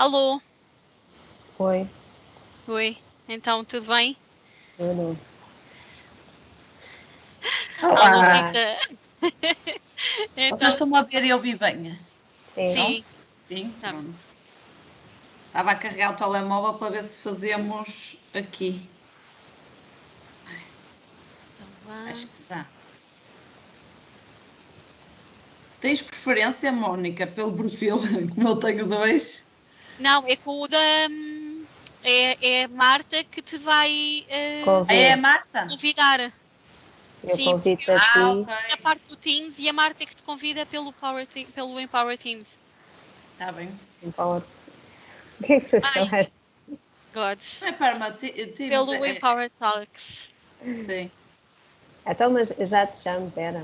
Alô, Oi, oi, então tudo bem? tudo. Alô, Olá! Rita. Vocês Então, estão a ver e ouvir bem? Sim, Não? sim, Sim, estamos. pronto. Estava a carregar o telemóvel para ver se fazemos aqui. Então vá. Acho que dá. Tens preferência, Mónica, pelo perfil? Como eu tenho dois. Não, é com o da. É a Marta que te vai É a convido. Marta? convidar. Eu Sim, porque convido eu a estou Ok. na parte do Teams e a Marta é que te convida pelo Empower Teams. Está bem. em Power. O que é que tu Ai, falaste? God. Não é Parma Teams, Pelo Empower Talks. sim. Então, mas já te chamo, pera.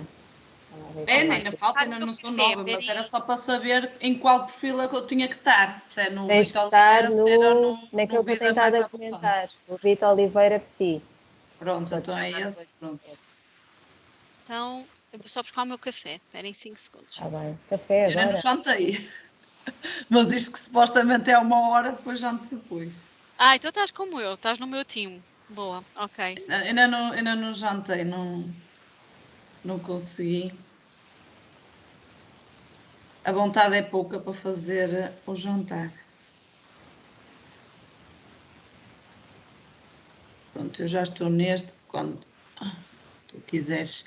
Estava a ver É, como é ainda que... falta, Para o ainda meu não sou café, nova, mas era peraí. só para saber em qual perfil é que eu tinha que estar. Se é no Tens Rita que estar Oliveira, se era no... no naquele que eu tenho Vida estado Mais a Abundante. comentar. O Rita Oliveira Psi. Pronto, Vou-te então é chamar esse. depois. Pronto. Então, eu vou só buscar o meu café. Espera em 5 segundos. Está bem. Café Eu ainda não agora? jantei. Mas isto que supostamente é 1 hora, depois janto depois. Ah, então estás como eu, estás no meu time. Boa, ok. Ainda não jantei, não consegui. A vontade é pouca para fazer o jantar. Pronto, eu já estou neste, quando tu quiseres.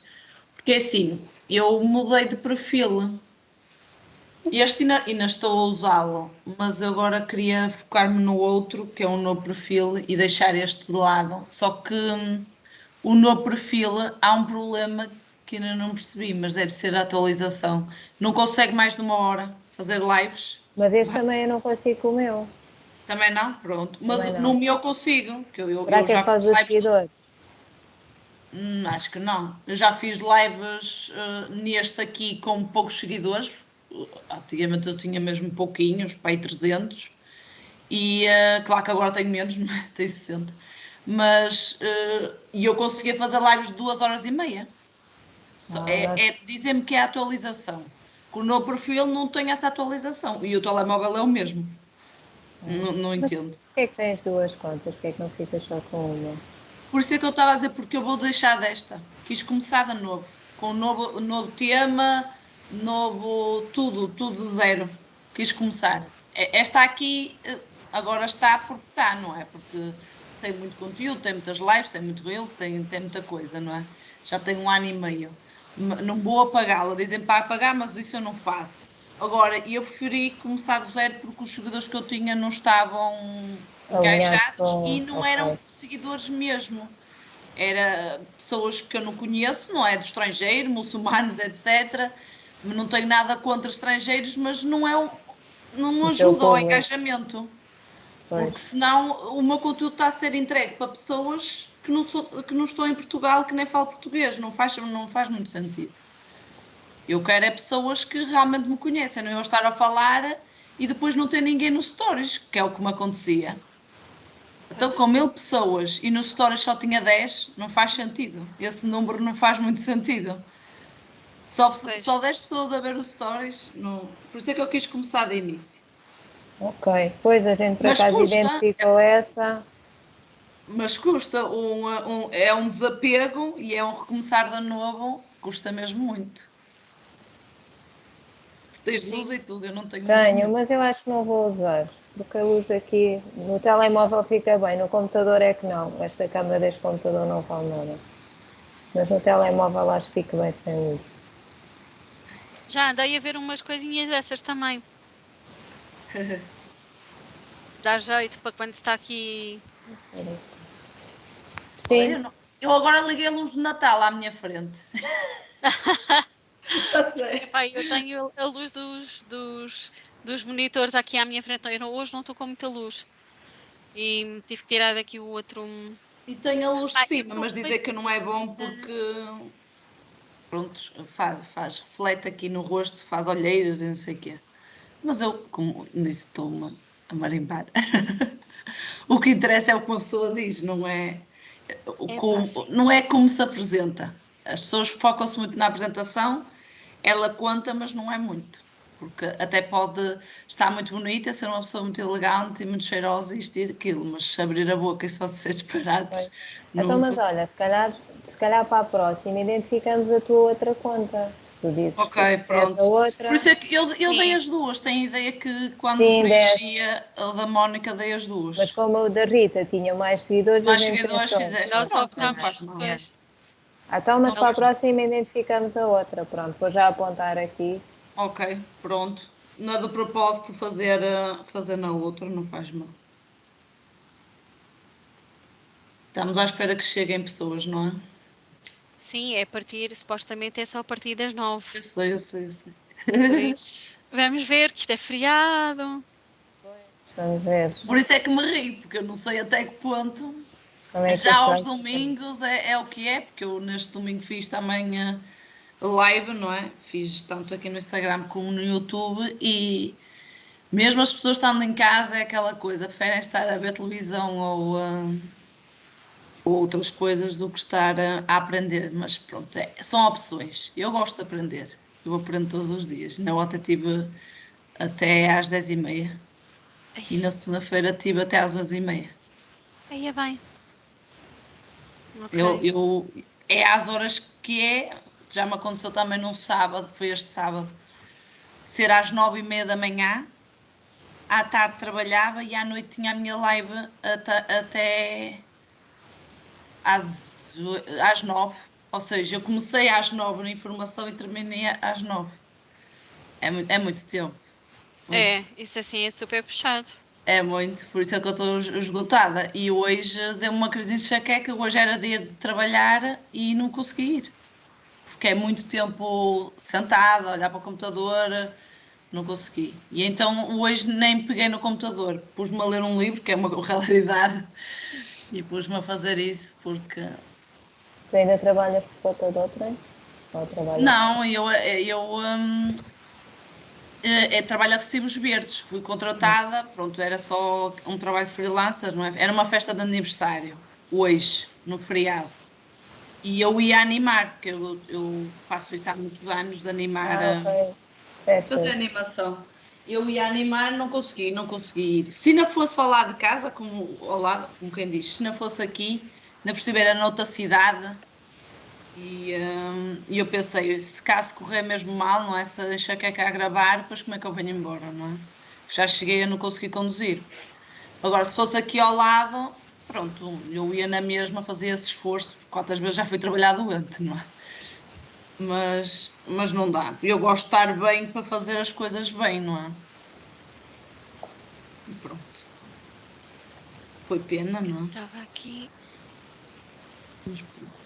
Porque é assim, eu mudei de perfil. Este ainda estou a usá-lo, mas eu agora queria focar-me no outro, que é um novo perfil, e deixar este de lado. Só que o novo perfil há um problema que ainda não percebi, mas deve ser a atualização. Não consegue mais de 1 hora fazer lives? Mas este também eu não consigo com o meu. Também não? Pronto. Também Mas no não. meu consigo, que Será eu que é já por fiz causa dos lives. seguidores? Acho que não. Eu já fiz lives neste aqui com poucos seguidores. Antigamente eu tinha mesmo pouquinhos, para aí 300. E claro que agora tenho menos, não é? Tenho 60. Mas e eu conseguia fazer lives de 2 horas e meia. Nós... Dizem-me que é a atualização. Que o meu perfil não tem essa atualização. E o telemóvel é o mesmo. Não Mas entendo. porquê é que tens duas contas? Porquê é que não ficas só com uma? Por isso é que eu estava a dizer, porque eu vou deixar desta. Quis começar de novo. Com um novo tema, novo tudo zero. Quis começar. Esta aqui agora está porque está, não é? Porque tem muito conteúdo, tem muitas lives, tem muito reels, tem muita coisa, não é? Já tem 1 ano e meio. Não vou apagá-la. Dizem para apagar, mas isso eu não faço. Agora, eu preferi começar do zero porque os seguidores que eu tinha não estavam Alinhados engajados e com. não eram Ok. seguidores mesmo. Era pessoas que eu não conheço, não é? Do estrangeiro, muçulmanos, etc. Não tenho nada contra estrangeiros, mas não O teu ajuda ao público. engajamento. Pois. Porque senão o meu conteúdo está a ser entregue para pessoas que não estão em Portugal, que nem falam português. Não faz muito sentido. Eu quero é pessoas que realmente me conhecem, não eu estar a falar e depois não ter ninguém nos stories, que é o que me acontecia. Então, com 1000 pessoas e nos stories só tinha 10, não faz sentido. Esse número não faz muito sentido. Pois. Só 10 pessoas a ver os stories, não... por isso é que eu quis começar de início. Ok. Pois a gente por Mas acaso custa, identificou essa. é um desapego e é um recomeçar de novo, custa mesmo muito. Tu tens de luz Sim. e tudo, eu não tenho luz Tenho, nenhuma. mas eu acho que não vou usar. Porque a luz aqui no telemóvel fica bem, no computador é que não. Esta câmera deste computador não vale nada. Mas no telemóvel acho que fica bem sem luz. Já andei a ver umas coisinhas dessas também. Dá jeito para quando está aqui. Olha, Sim, eu agora liguei a luz de Natal à minha frente. A sério. Epá, eu tenho a luz dos monitores aqui à minha frente. Hoje não estou com muita luz. E tive que tirar daqui o outro. E tem a luz de Pá, eu cima, estou mas dizer que não é bom completamente. porque, pronto, reflete aqui no rosto, faz olheiras e não sei o quê. Mas eu, como nisso estou-me a marimbar. O que interessa é o que uma pessoa diz, Epá, sim. não é como se apresenta. As pessoas focam-se muito na apresentação, ela conta, mas não é muito. porque até pode estar muito bonita, ser uma pessoa muito elegante e muito cheirosa, isto e aquilo, mas se abrir a boca e só dizer disparates, Então, não. mas olha, se calhar para a próxima identificamos a tua outra conta. Tu dizes Ok, que preferes a pronto. Por outra. isso é que eu dei Sim. as duas. Tenho a ideia que quando Sim, preenchia a da Mónica, dei as mas duas. como o da Rita tinha mais seguidores, a Mais gente seguidores pensou. fizeste. Nós Pronto, não faz optámos, mal. pois. Então, mas Não, para a próxima identificamos a outra. Pronto, vou já apontar aqui. ok, pronto. Nada de propósito fazer na outra, não faz mal. Estamos à espera que cheguem pessoas, não é? Sim, é a partir, supostamente é só a partir das 9. Eu sei, eu sei, eu sei. Por isso, vamos ver que isto é feriado. Vamos ver Por isso é que me ri, porque eu não sei até que ponto. como é que Já isto aos vai ser. domingos é o que é, porque eu neste domingo fiz também live, não é? Fiz tanto aqui no Instagram como no YouTube e mesmo as pessoas estando em casa é aquela coisa, preferem estar a ver televisão ou outras coisas do que estar a aprender, mas pronto, são opções. Eu gosto de aprender, eu aprendo todos os dias. Na outra tive até às 10h30 Ai, e na segunda-feira tive até às 11h30. aí é bem. Ok. É às horas que é, já me aconteceu também num sábado, foi este sábado, ser às 9h30 da manhã, à tarde trabalhava e à noite tinha a minha live até às 9. Ou seja, eu comecei às 9 na informação e terminei às 9. É muito tempo. Muito. É, isso assim é super puxado. É muito, por isso é que eu estou esgotada. E hoje deu-me uma crise de enxaqueca. Hoje era dia de trabalhar e não consegui ir. Porque é muito tempo sentada, a olhar para o computador, não consegui. E então hoje nem peguei no computador, pus-me a ler um livro, que é uma realidade, e pus-me a fazer isso porque. Tu ainda trabalhas por conta de outra? Ou trabalhas? Não, eu trabalho a recibos verdes, fui contratada, pronto, era só um trabalho de freelancer, não é? Era uma festa de aniversário, hoje, no feriado. E eu ia animar, porque eu faço isso há muitos anos, de animar. Ah, ok. Fazer Festas. animação. Eu ia animar, não consegui ir. Se não fosse ao lado de casa, como ao lado, como quem diz, se não fosse aqui, ainda por cima era noutra cidade, e eu pensei, se caso correr mesmo mal, não é? Se a enxaqueca a gravar, depois como é que eu venho embora, não é? Já cheguei a não conseguir conduzir. Agora, se fosse aqui ao lado, pronto, eu ia na mesma, fazia esse esforço, quantas vezes já fui trabalhar doente, não é? Mas não dá. Eu gosto de estar bem para fazer as coisas bem, não é? E pronto. Foi pena, não é? Estava aqui. Mas pronto.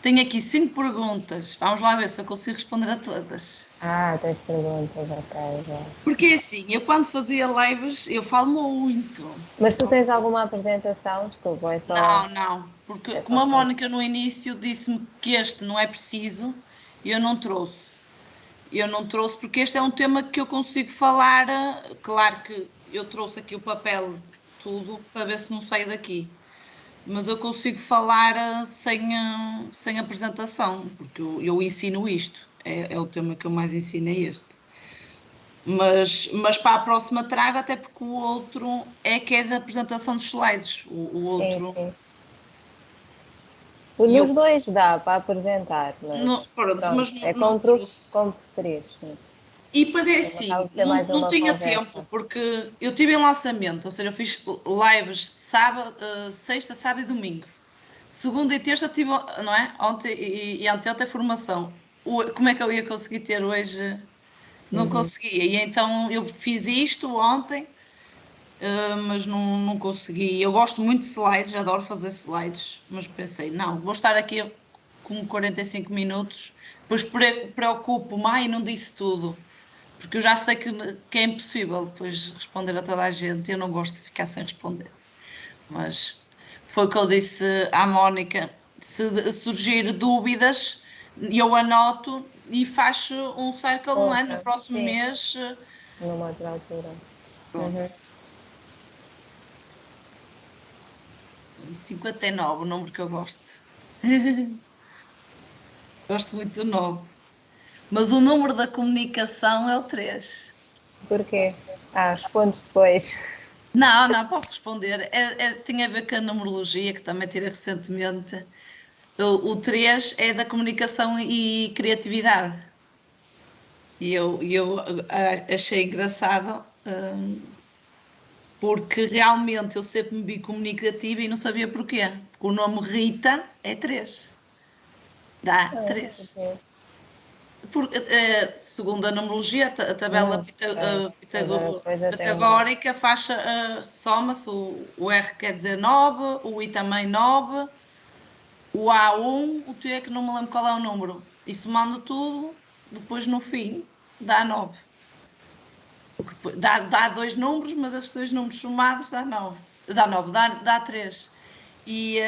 Tenho aqui 5 perguntas. Vamos lá ver se eu consigo responder a todas. Ah, tens perguntas, ok, já. Porque é assim, eu quando fazia lives, eu falo muito. Mas tu tens alguma apresentação? Desculpa, é só, Não. Porque é como só a para. Mónica no início disse-me que este não é preciso, eu não trouxe. Eu não trouxe porque este é um tema que eu consigo falar. Claro que eu trouxe aqui o papel, tudo, para ver se não saio daqui. Mas eu consigo falar sem apresentação, porque eu ensino isto. É o tema que eu mais ensino, é este. Mas para a próxima trago, até porque o outro é que é da apresentação dos slides. O Sim, outro. sim. E eu. Nos dois dá para apresentar, mas Pronto, pronto, mas é não trouxe. como preferires. Sim. E depois é Como acaba assim, de ser mais não uma tinha tempo, conversa. porque eu tive em lançamento, ou seja, eu fiz lives sábado, sexta, sábado e domingo. Segunda e terça tive, não é? Ontem e anteontem formação. Como é que eu ia conseguir ter hoje? Não Uhum. conseguia. E então eu fiz isto ontem, mas não consegui. Eu gosto muito de slides, adoro fazer slides, mas pensei, não, vou estar aqui com 45 minutos, depois preocupo-me, ai, não disse tudo. Porque eu já sei que é impossível depois responder a toda a gente, eu não gosto de ficar sem responder. Mas foi o que eu disse à Mónica: se surgir dúvidas, eu anoto e faço um circle, não é? No Outra, próximo sim, mês. numa outra altura. Pronto, Uhum. são 59, o número que eu gosto. Gosto muito do 9. Mas o número da comunicação é o 3. Porquê? Respondes depois. Não, posso responder. Tem a ver com a numerologia, que também tirei recentemente. O 3 é da comunicação e criatividade. E eu achei engraçado, porque realmente eu sempre me vi comunicativa e não sabia porquê. Porque o nome Rita é 3. Dá 3. Ok. Segundo a numerologia, a tabela Ok. Cada coisa tem um nome. pitagórica faz, soma-se, o R quer dizer 9, o I também 9, o A 1, o T é que não me lembro qual é o número. E somando tudo, depois no fim, dá 9. Dá dois números, mas esses dois números somados dá 9. Dá 9, dá 3. E,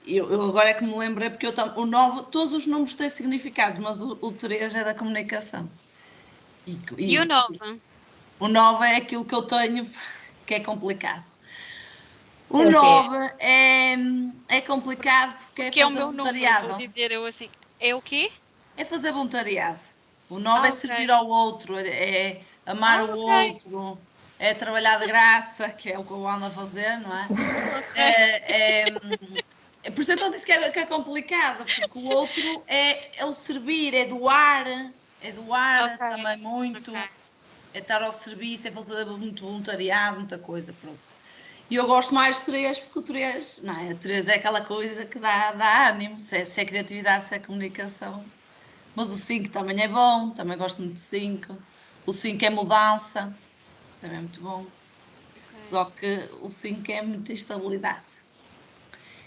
eu agora é que me lembrei, porque o 9, todos os números têm significados, mas o 3 é da comunicação. E o 9? O 9 é aquilo que eu tenho, que é complicado. O É o quê? 9 é complicado porque é Que é o fazer meu número, vou voluntariado. dizer eu assim. É o quê? É fazer voluntariado. O 9 é Ok. servir ao outro, é amar o Ok. outro, é trabalhar de graça, que é o que eu ando a fazer, não é? Ok. Por isso então disse que é complicado, porque o outro é o servir, é doar Ok. também muito, Ok. é estar ao serviço, é fazer muito voluntariado, muita coisa, pronto. E eu gosto mais de 3 porque o 3, não é? O 3 é aquela coisa que dá ânimo, se é criatividade, se é comunicação. Mas o 5 também é bom, também gosto muito de 5. O 5 é mudança, também é muito bom. Ok. Só que o 5 é muita instabilidade.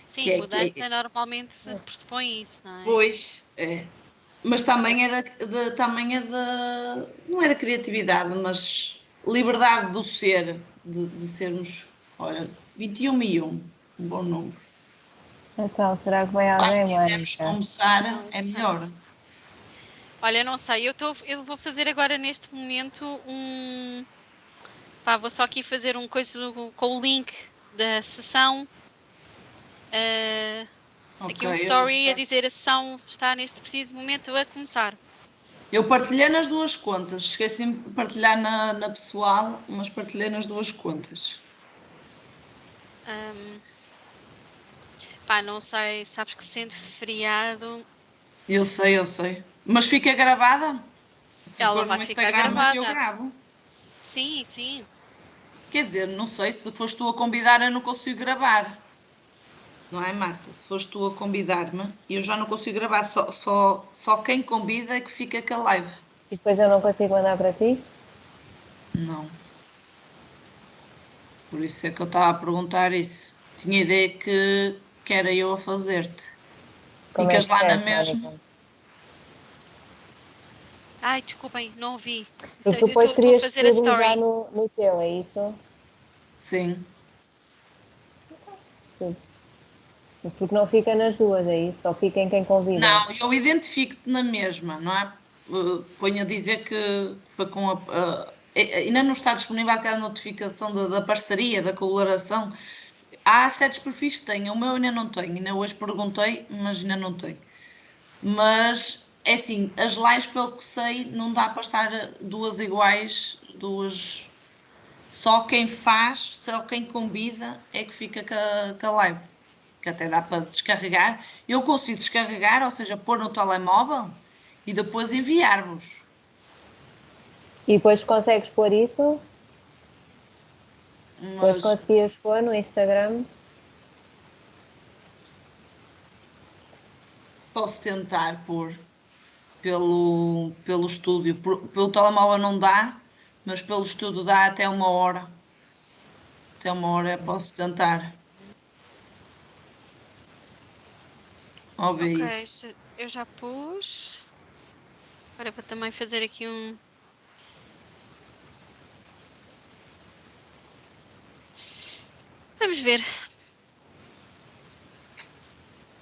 Sim, Que mudança normalmente se pressupõe isso, não é? Pois, é. Mas também também é não é da criatividade, mas liberdade do ser, de sermos, olha, 21 e 1, um bom número. Então, será que vem Quando alguém, quisermos Mónica? começar, Não é sei. melhor. Olha, não sei, eu vou fazer agora neste momento um. Pá, vou só aqui fazer um coisa com o link da sessão. Ok, Aqui um story a dizer a sessão está neste preciso momento a começar. eu partilhei nas duas contas. Esqueci-me de partilhar na pessoal, mas partilhei nas duas contas. Ahm, Pá, não sei, sabes que sendo feriado, Eu sei. Mas fica gravada? Se ela for vai no ficar Instagram, eu gravada. gravo. Sim, sim. Quer dizer, não sei, se foste tu a convidar, eu não consigo gravar. Não é, Marta? Se foste tu a convidar-me, eu já não consigo gravar. Só quem convida é que fica com a live. E depois eu não consigo mandar para ti? Não. Por isso é que eu estava a perguntar isso. Tinha ideia que era eu a fazer-te. Como é Ficas que lá na queres, mesma? Mónica? Ai, desculpem, não ouvi. Porque tu depois Estou a querias fazer a disponibilizar story. no teu, é isso? Sim. Sim. Porque não fica nas duas, é isso? Só fica em quem convida. Não, eu identifico-te na mesma, não é? Ponho a dizer que foi com ainda não está disponível aquela notificação da parceria, da colaboração. Há certos perfis que têm, o meu ainda não tenho. Ainda hoje perguntei, mas ainda não tenho. Mas é assim, as lives, pelo que sei, não dá para estar duas iguais, duas. Só quem faz, só quem convida é que fica com a live. Que até dá para descarregar. Eu consigo descarregar, ou seja, pôr no telemóvel e depois enviar-vos. E depois consegues pôr isso? Depois Mas conseguias pôr no Instagram? posso tentar pôr pelo estúdio. Pelo telemóvel não dá, mas pelo estúdio dá até 1 hora. Até 1 hora eu posso tentar. Ó, ver Ok, isso. eu já pus. Agora vou também fazer aqui um. Vamos ver.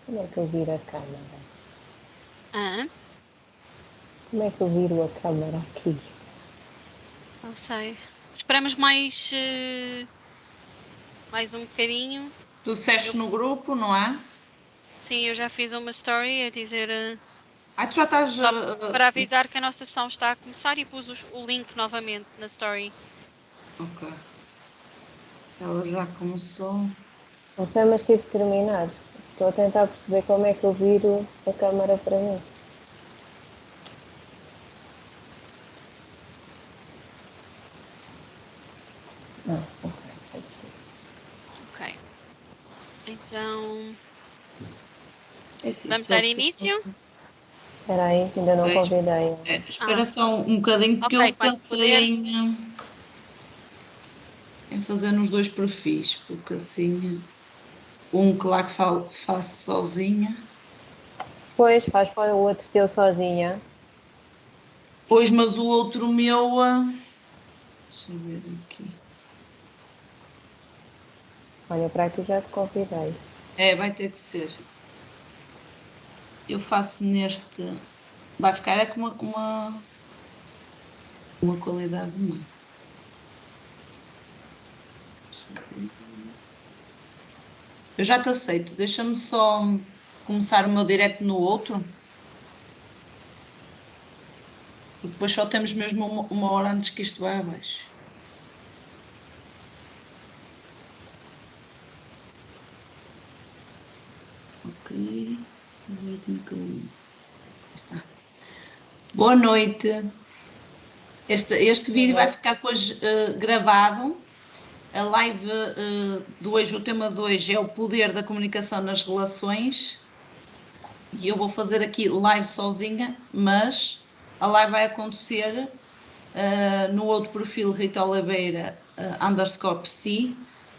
Como é que eu viro a câmera? Ah, Como é que eu viro a câmera aqui? não sei. Esperamos mais, mais um bocadinho. Tu disseste Eu, no grupo, não é? sim, eu já fiz uma story a dizer. Tu já estás... Para avisar que a nossa sessão está a começar e pus o link novamente na story. Ok. Ela já começou. Não sei, mas tive de terminar. Estou a tentar perceber como é que eu viro a câmara para mim. Não, ok. Ok. Então, Assim, vamos dar início? Espera aí, ainda não convidei. Espera só um bocadinho, porque ok, eu pensei em fazer nos 2 perfis, porque assim, um claro que faço sozinha. Depois faz para o outro teu sozinha. Pois, mas o outro meu... Deixa eu ver aqui. Olha, para aqui já te convidei. Vai ter que ser. Eu faço neste... Vai ficar com uma qualidade má. Eu já te aceito. Deixa-me só começar o meu direto no outro. Porque depois só temos mesmo uma hora antes que isto vai abaixo. Ok. Está. Boa noite. Este vídeo vai ficar depois gravado. A live de hoje, o tema de hoje é o poder da comunicação nas relações. E eu vou fazer aqui live sozinha, mas a live vai acontecer no outro perfil Rita Oliveira _PC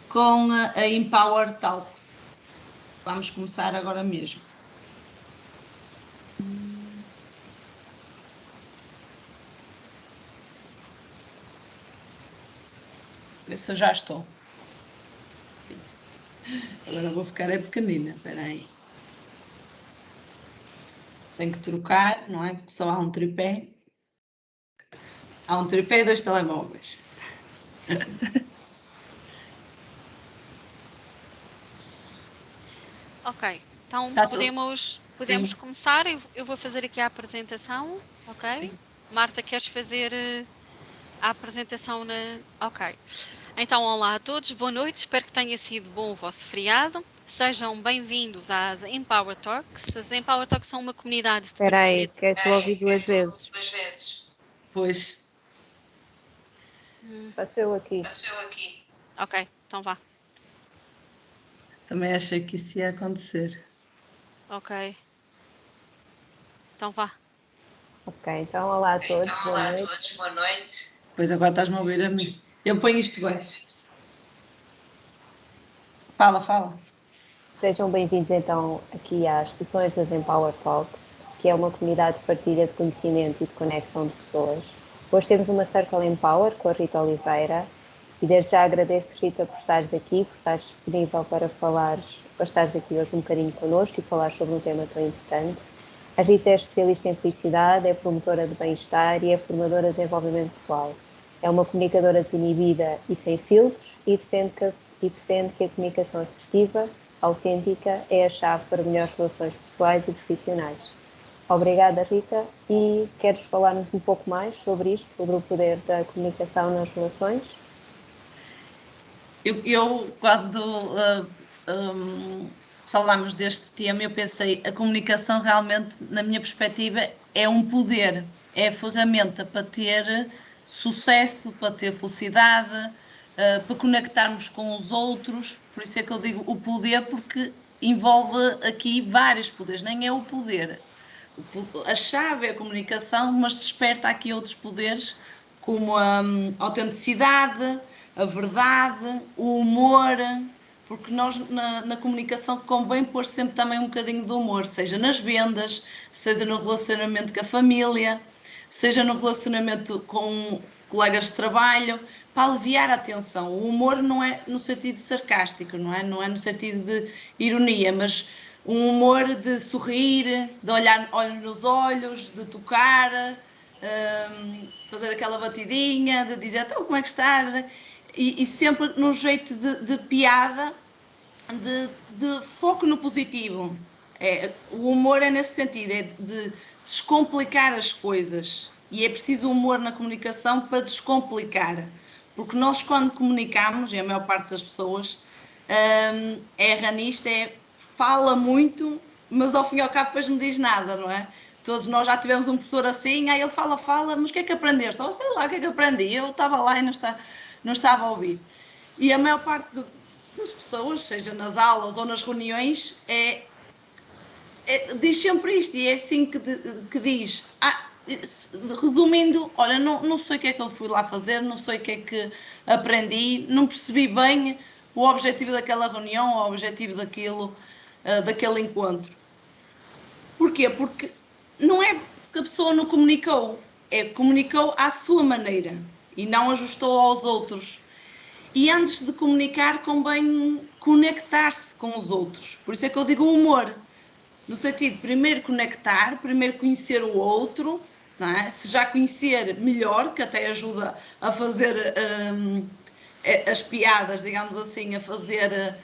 com a Empower Talks. Vamos começar agora mesmo. Ver se eu já estou. Sim. Agora vou ficar pequenina, espera aí. Tenho que trocar, não é? Porque só há um tripé. Há um tripé e 2 telemóveis. Ok, então Tá podemos começar. Eu vou fazer aqui a apresentação, ok? Sim. Marta, queres fazer a apresentação Ok. Então, olá a todos, boa noite, espero que tenha sido bom o vosso feriado. Sejam bem-vindos às Empower Talks. As Empower Talks são uma comunidade de Espera aí, partilha. que estou a ouvir 2 vezes. Pois. Faço eu aqui. Ok, então vá. Também achei que isso ia acontecer. Ok. Então vá. Ok, então olá a todos, boa noite. Pois agora estás-me a ouvir a mim. Eu ponho isto baixo. Fala. Sejam bem-vindos então aqui às sessões das Empower Talks, que é uma comunidade de partilha de conhecimento e de conexão de pessoas. Hoje temos uma Circle Empower com a Rita Oliveira e desde já agradeço, Rita, por estares aqui, por estares disponível para estares aqui hoje um bocadinho connosco e falar sobre um tema tão importante. A Rita é especialista em felicidade, é promotora de bem-estar e é formadora de desenvolvimento pessoal. É uma comunicadora desinibida e sem filtros e defende que a comunicação assertiva, autêntica, é a chave para melhores relações pessoais e profissionais. Obrigada, Rita. E queres falar-nos um pouco mais sobre isto, sobre o poder da comunicação nas relações? Eu quando falámos deste tema, eu pensei, a comunicação realmente, na minha perspectiva, é um poder, é a ferramenta para ter sucesso, para ter felicidade, para conectarmos com os outros. Por isso é que eu digo o poder, porque envolve aqui vários poderes, nem é o poder. A chave é a comunicação, mas desperta aqui outros poderes, como a autenticidade, a verdade, o humor, porque nós na comunicação convém pôr sempre também um bocadinho de humor, seja nas vendas, seja no relacionamento com a família, seja no relacionamento com colegas de trabalho, para aliviar a tensão. O humor não é no sentido sarcástico, não é no sentido de ironia, mas um humor de sorrir, de olhar olhos nos olhos, de tocar, fazer aquela batidinha, de dizer então como é que estás? E sempre num jeito de piada, de foco no positivo. O humor é nesse sentido, é de descomplicar as coisas. E é preciso humor na comunicação para descomplicar. Porque nós, quando comunicamos, e a maior parte das pessoas erra nisto, fala muito, mas ao fim e ao cabo depois não diz nada, não é? Todos nós já tivemos um professor assim, aí ele fala, mas o que é que aprendeste? Oh, sei lá o que é que aprendi, eu estava lá e não estava a ouvir. E a maior parte das pessoas, seja nas aulas ou nas reuniões, diz sempre isto, e é assim que diz. Resumindo, olha, não sei o que é que eu fui lá fazer, não sei o que é que aprendi, não percebi bem o objetivo daquela reunião, o objetivo daquele encontro. Porquê? Porque não é que a pessoa não comunicou, comunicou à sua maneira e não ajustou aos outros. E antes de comunicar, convém conectar-se com os outros. Por isso é que eu digo humor. No sentido de primeiro conectar, primeiro conhecer o outro, não é? Se já conhecer, melhor, que até ajuda a fazer as piadas, digamos assim, a fazer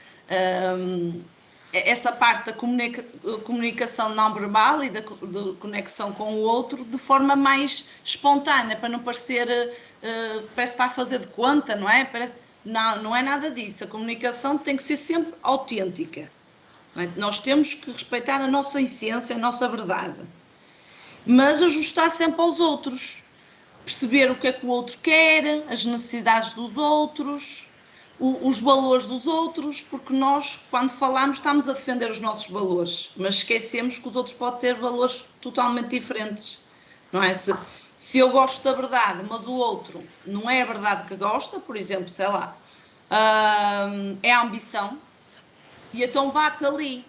essa parte da comunicação não verbal e da conexão com o outro de forma mais espontânea, para não parecer, parece que está a fazer de conta, não é? Não é nada disso. A comunicação tem que ser sempre autêntica. Nós temos que respeitar a nossa essência, a nossa verdade, mas ajustar sempre aos outros, perceber o que é que o outro quer, as necessidades dos outros, os valores dos outros, porque nós, quando falamos, estamos a defender os nossos valores, mas esquecemos que os outros podem ter valores totalmente diferentes, não é? Se eu gosto da verdade, mas o outro não é a verdade que gosta, por exemplo, sei lá, é a ambição, e então bate ali.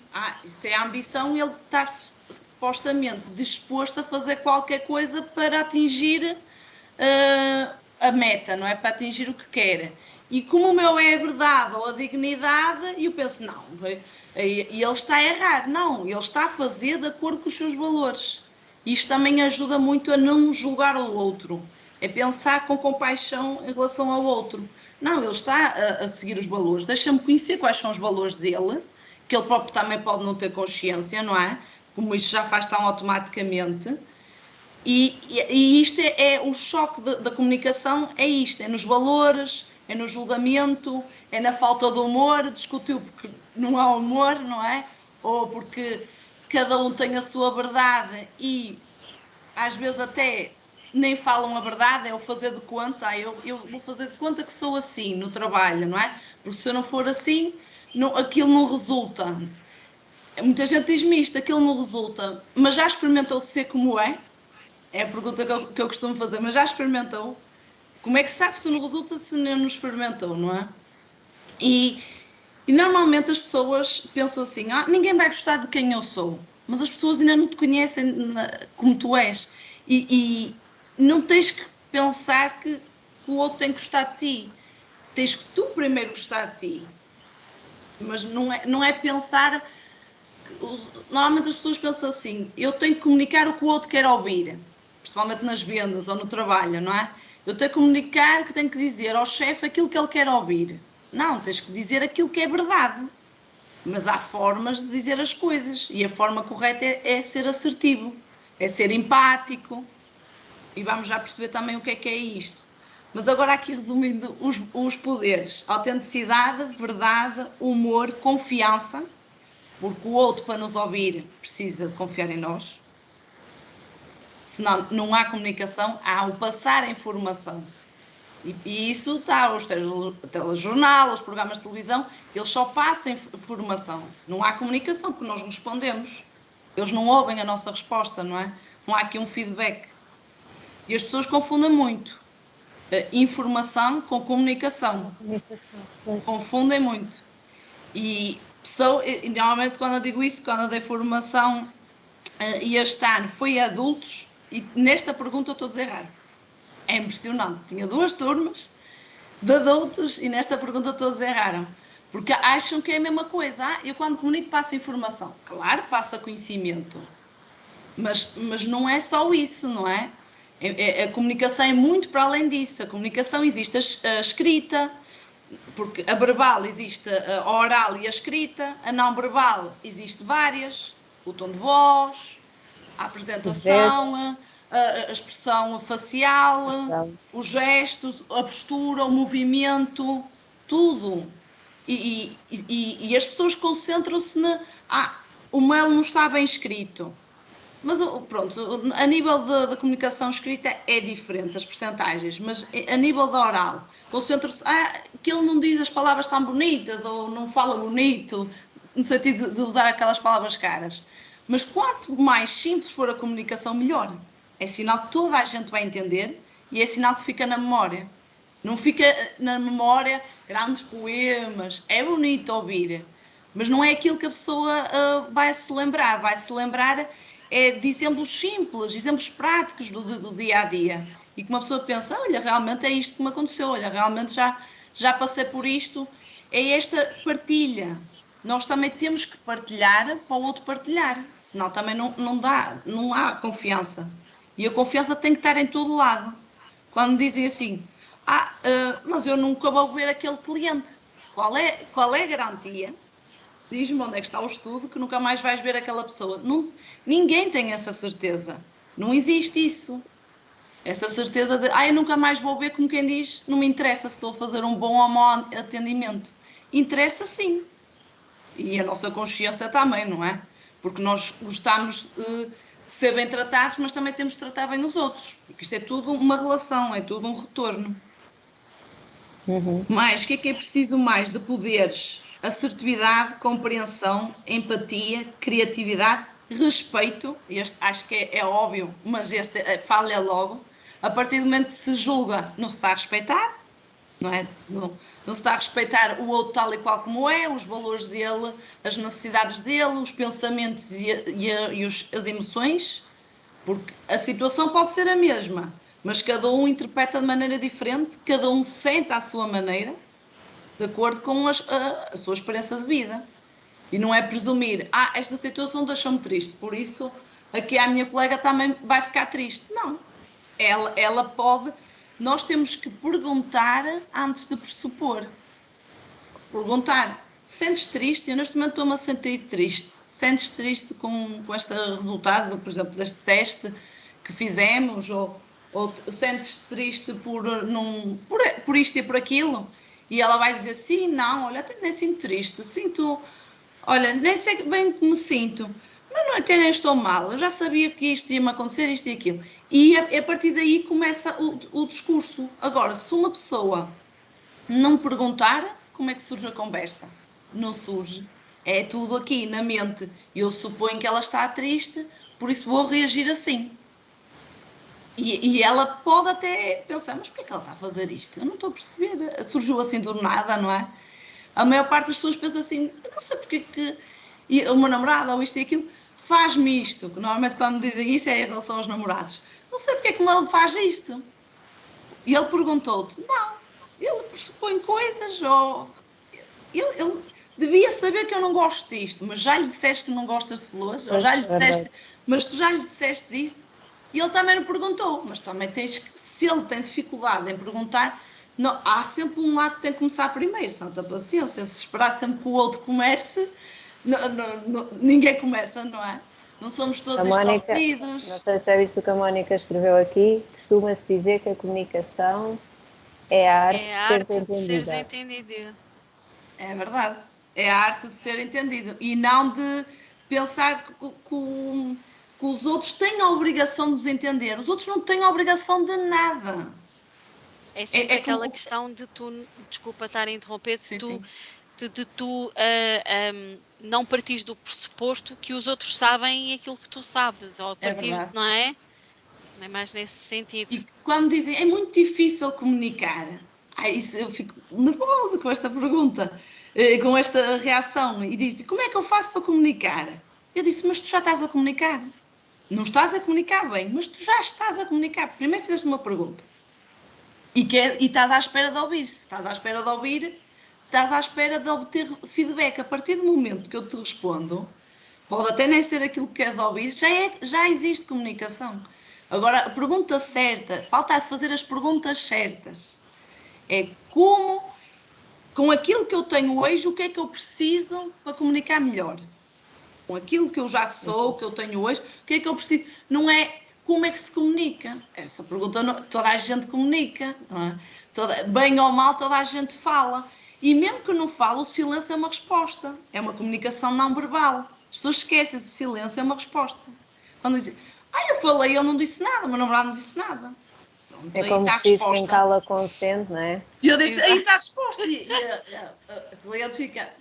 Se é a ambição, ele está supostamente disposto a fazer qualquer coisa para atingir a meta, não é? Para atingir o que quer. E como o meu é a verdade ou a dignidade, eu penso, não, e ele está a errar. Não, ele está a fazer de acordo com os seus valores. Isto também ajuda muito a não julgar o outro. É pensar com compaixão em relação ao outro. Não, ele está a seguir os valores. Deixa-me conhecer quais são os valores dele, que ele próprio também pode não ter consciência, não é? Como isto já faz tão automaticamente. E isto o choque da comunicação, é isto, é nos valores, é no julgamento, é na falta de humor, discutiu porque não há humor, não é? Ou porque cada um tem a sua verdade e às vezes até nem falam a verdade, é o fazer de conta, eu vou fazer de conta que sou assim no trabalho, não é? Porque se eu não for assim, aquilo não resulta. Muita gente diz-me isto, aquilo não resulta, mas já experimentou ser como é? É a pergunta que eu costumo fazer, mas já experimentou? Como é que sabe se não resulta se não experimentou, não é? E normalmente as pessoas pensam assim, ninguém vai gostar de quem eu sou, mas as pessoas ainda não te conhecem como tu és. E não tens que pensar que o outro tem que gostar de ti. Tens que tu primeiro gostar de ti. Mas não é pensar... Normalmente as pessoas pensam assim, eu tenho que comunicar o que o outro quer ouvir, principalmente nas vendas ou no trabalho, não é? Eu tenho que comunicar, que tenho que dizer ao chefe aquilo que ele quer ouvir. Não, tens que dizer aquilo que é verdade. Mas há formas de dizer as coisas e a forma correta é ser assertivo, é ser empático. E vamos já perceber também o que é isto. Mas agora aqui resumindo os poderes: autenticidade, verdade, humor, confiança, porque o outro, para nos ouvir, precisa de confiar em nós. Senão não há comunicação, há o passar a informação. E isso está, os telejornais, os programas de televisão, eles só passam informação. Não há comunicação, porque nós respondemos. Eles não ouvem a nossa resposta, não é? Não há aqui um feedback. E as pessoas confundem muito informação com comunicação. Confundem muito. E normalmente quando eu digo isso, quando eu dei formação e este ano foi a adultos, e nesta pergunta eu estou a dizer errado. É impressionante. Tinha 2 turmas de adultos e nesta pergunta eu estou a dizer errado. Porque acham que é a mesma coisa. Eu quando comunico passo informação. Claro, passa conhecimento. Mas não é só isso, não é? A comunicação é muito para além disso. A comunicação existe a escrita, porque a verbal existe a oral e a escrita, a não verbal existe várias, o tom de voz, A apresentação, a expressão facial, os gestos, a postura, o movimento, tudo. E as pessoas concentram-se o mail não está bem escrito. Mas pronto, a nível da comunicação escrita é diferente, as percentagens, mas a nível da oral, concentra-se, que ele não diz as palavras tão bonitas, ou não fala bonito, no sentido de usar aquelas palavras caras. Mas quanto mais simples for a comunicação, melhor. É sinal que toda a gente vai entender e é sinal que fica na memória. Não fica na memória grandes poemas, é bonito ouvir, mas não é aquilo que a pessoa vai se lembrar. Vai se lembrar de exemplos simples, exemplos práticos do dia a dia. E que uma pessoa pensa, olha, realmente é isto que me aconteceu, olha, realmente já passei por isto. É esta partilha. Nós também temos que partilhar para o outro partilhar, senão também não há confiança. E a confiança tem que estar em todo lado. Quando dizem assim, mas eu nunca vou ver aquele cliente. Qual é a garantia? Diz-me onde é que está o estudo que nunca mais vais ver aquela pessoa. Ninguém tem essa certeza. Não existe isso. Essa certeza de, eu nunca mais vou ver, como quem diz, não me interessa se estou a fazer um bom ou mau atendimento. Interessa sim. E a nossa consciência também, não é? Porque nós gostamos de ser bem tratados, mas também temos de tratar bem os outros. Porque isto é tudo uma relação, é tudo um retorno. Mas o que é preciso mais de poderes? Assertividade, compreensão, empatia, criatividade, respeito. Este acho que é óbvio, mas este falha logo. A partir do momento que se julga, não se está a respeitar, não é? Não se está a respeitar o outro tal e qual como é, os valores dele, as necessidades dele, os pensamentos as emoções, porque a situação pode ser a mesma, mas cada um interpreta de maneira diferente, cada um sente à sua maneira, de acordo com a sua experiência de vida. E não é presumir, esta situação deixou-me triste, por isso aqui a minha colega também vai ficar triste. Não, ela pode. Nós temos que perguntar antes de pressupor. Perguntar, sentes triste? Eu neste momento estou-me a sentir triste. Sentes triste com este resultado, por exemplo, deste teste que fizemos? Ou sentes triste por isto e por aquilo? E ela vai dizer, sim, não, olha, até nem sinto triste, olha, nem sei bem como me sinto, mas não, até nem estou mal, eu já sabia que isto ia-me acontecer, isto e aquilo. E a partir daí começa o discurso. Agora, se uma pessoa não perguntar, como é que surge a conversa? Não surge. É tudo aqui na mente. Eu suponho que ela está triste, por isso vou reagir assim. E ela pode até pensar, mas porquê é que ela está a fazer isto? Eu não estou a perceber. Surgiu assim do nada, não é? A maior parte das pessoas pensa assim, eu não sei porque que o meu namorado ou isto e aquilo faz-me isto. Que normalmente quando dizem isso é em relação aos namorados. Não sei porque é que ele faz isto. E ele perguntou-te, não, ele pressupõe coisas, ou ele devia saber que eu não gosto disto, mas já lhe disseste que não gostas de flores, ou já lhe disseste, mas tu já lhe disseste isso, e ele também não perguntou, mas também tens que, se ele tem dificuldade em perguntar, não, há sempre um lado que tem que começar primeiro, santa paciência, se esperar sempre que o outro comece, ninguém começa, não é? Não somos todos extrovertidos. Não sei se já viste o que a Mónica escreveu aqui, costuma-se dizer que a comunicação é a arte de ser entendida. É verdade. É a arte de ser entendido. E não de pensar que os outros têm a obrigação de nos entender. Os outros não têm a obrigação de nada. É sempre aquela questão de tu, desculpa estar a interromper, de tu não partires do pressuposto que os outros sabem aquilo que tu sabes, ou partir, não é? Não é mais nesse sentido. E quando dizem, é muito difícil comunicar, eu fico nervosa com esta pergunta, com esta reação, e dizem, como é que eu faço para comunicar? Eu disse, mas tu já estás a comunicar. Não estás a comunicar bem, mas tu já estás a comunicar. Primeiro fizeste uma pergunta. E estás à espera de ouvir. Se estás à espera de ouvir, estás à espera de obter feedback. A partir do momento que eu te respondo, pode até nem ser aquilo que queres ouvir, já existe comunicação. Agora, a pergunta certa, falta fazer as perguntas certas. É como, com aquilo que eu tenho hoje, o que é que eu preciso para comunicar melhor? com aquilo que eu já sou, que eu tenho hoje, o que é que eu preciso? Não é como é que se comunica. Essa pergunta toda a gente comunica, não é? Bem ou mal, toda a gente fala. E mesmo que não fale, o silêncio é uma resposta. É uma comunicação não verbal. As pessoas esquecem, o silêncio é uma resposta. Quando dizem, eu falei, ele não disse nada, o meu namorado não disse nada. Pronto, É aí como está a se diz, quem resposta. cala consente, não é? E eu disse, aí está a resposta. E a cliente fica,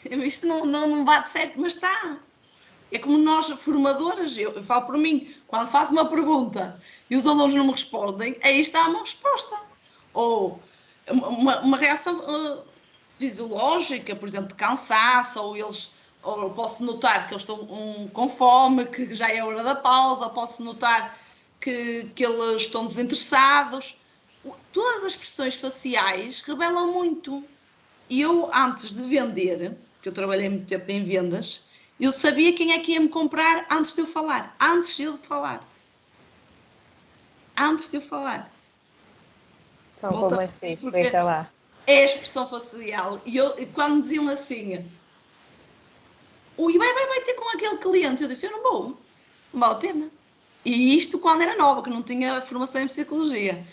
isto não bate certo, mas está. É como nós, formadoras, eu falo por mim, quando faço uma pergunta e os alunos não me respondem, aí está uma resposta. Ou uma reação fisiológica, por exemplo, de cansaço, ou eu posso notar que eles estão com fome, que já é a hora da pausa, ou posso notar que eles estão desinteressados. Todas as expressões faciais revelam muito. E eu, antes de vender, que eu trabalhei muito tempo em vendas, eu sabia quem é que ia me comprar antes de eu falar. Antes de eu falar. Antes de eu falar. Então, Volto como a assim? repetir, porque Explica lá. é a expressão facial. E quando me diziam assim, e vai ter com aquele cliente, eu disse, eu não vou. Não vale a pena. E isto quando era nova, que não tinha formação em psicologia.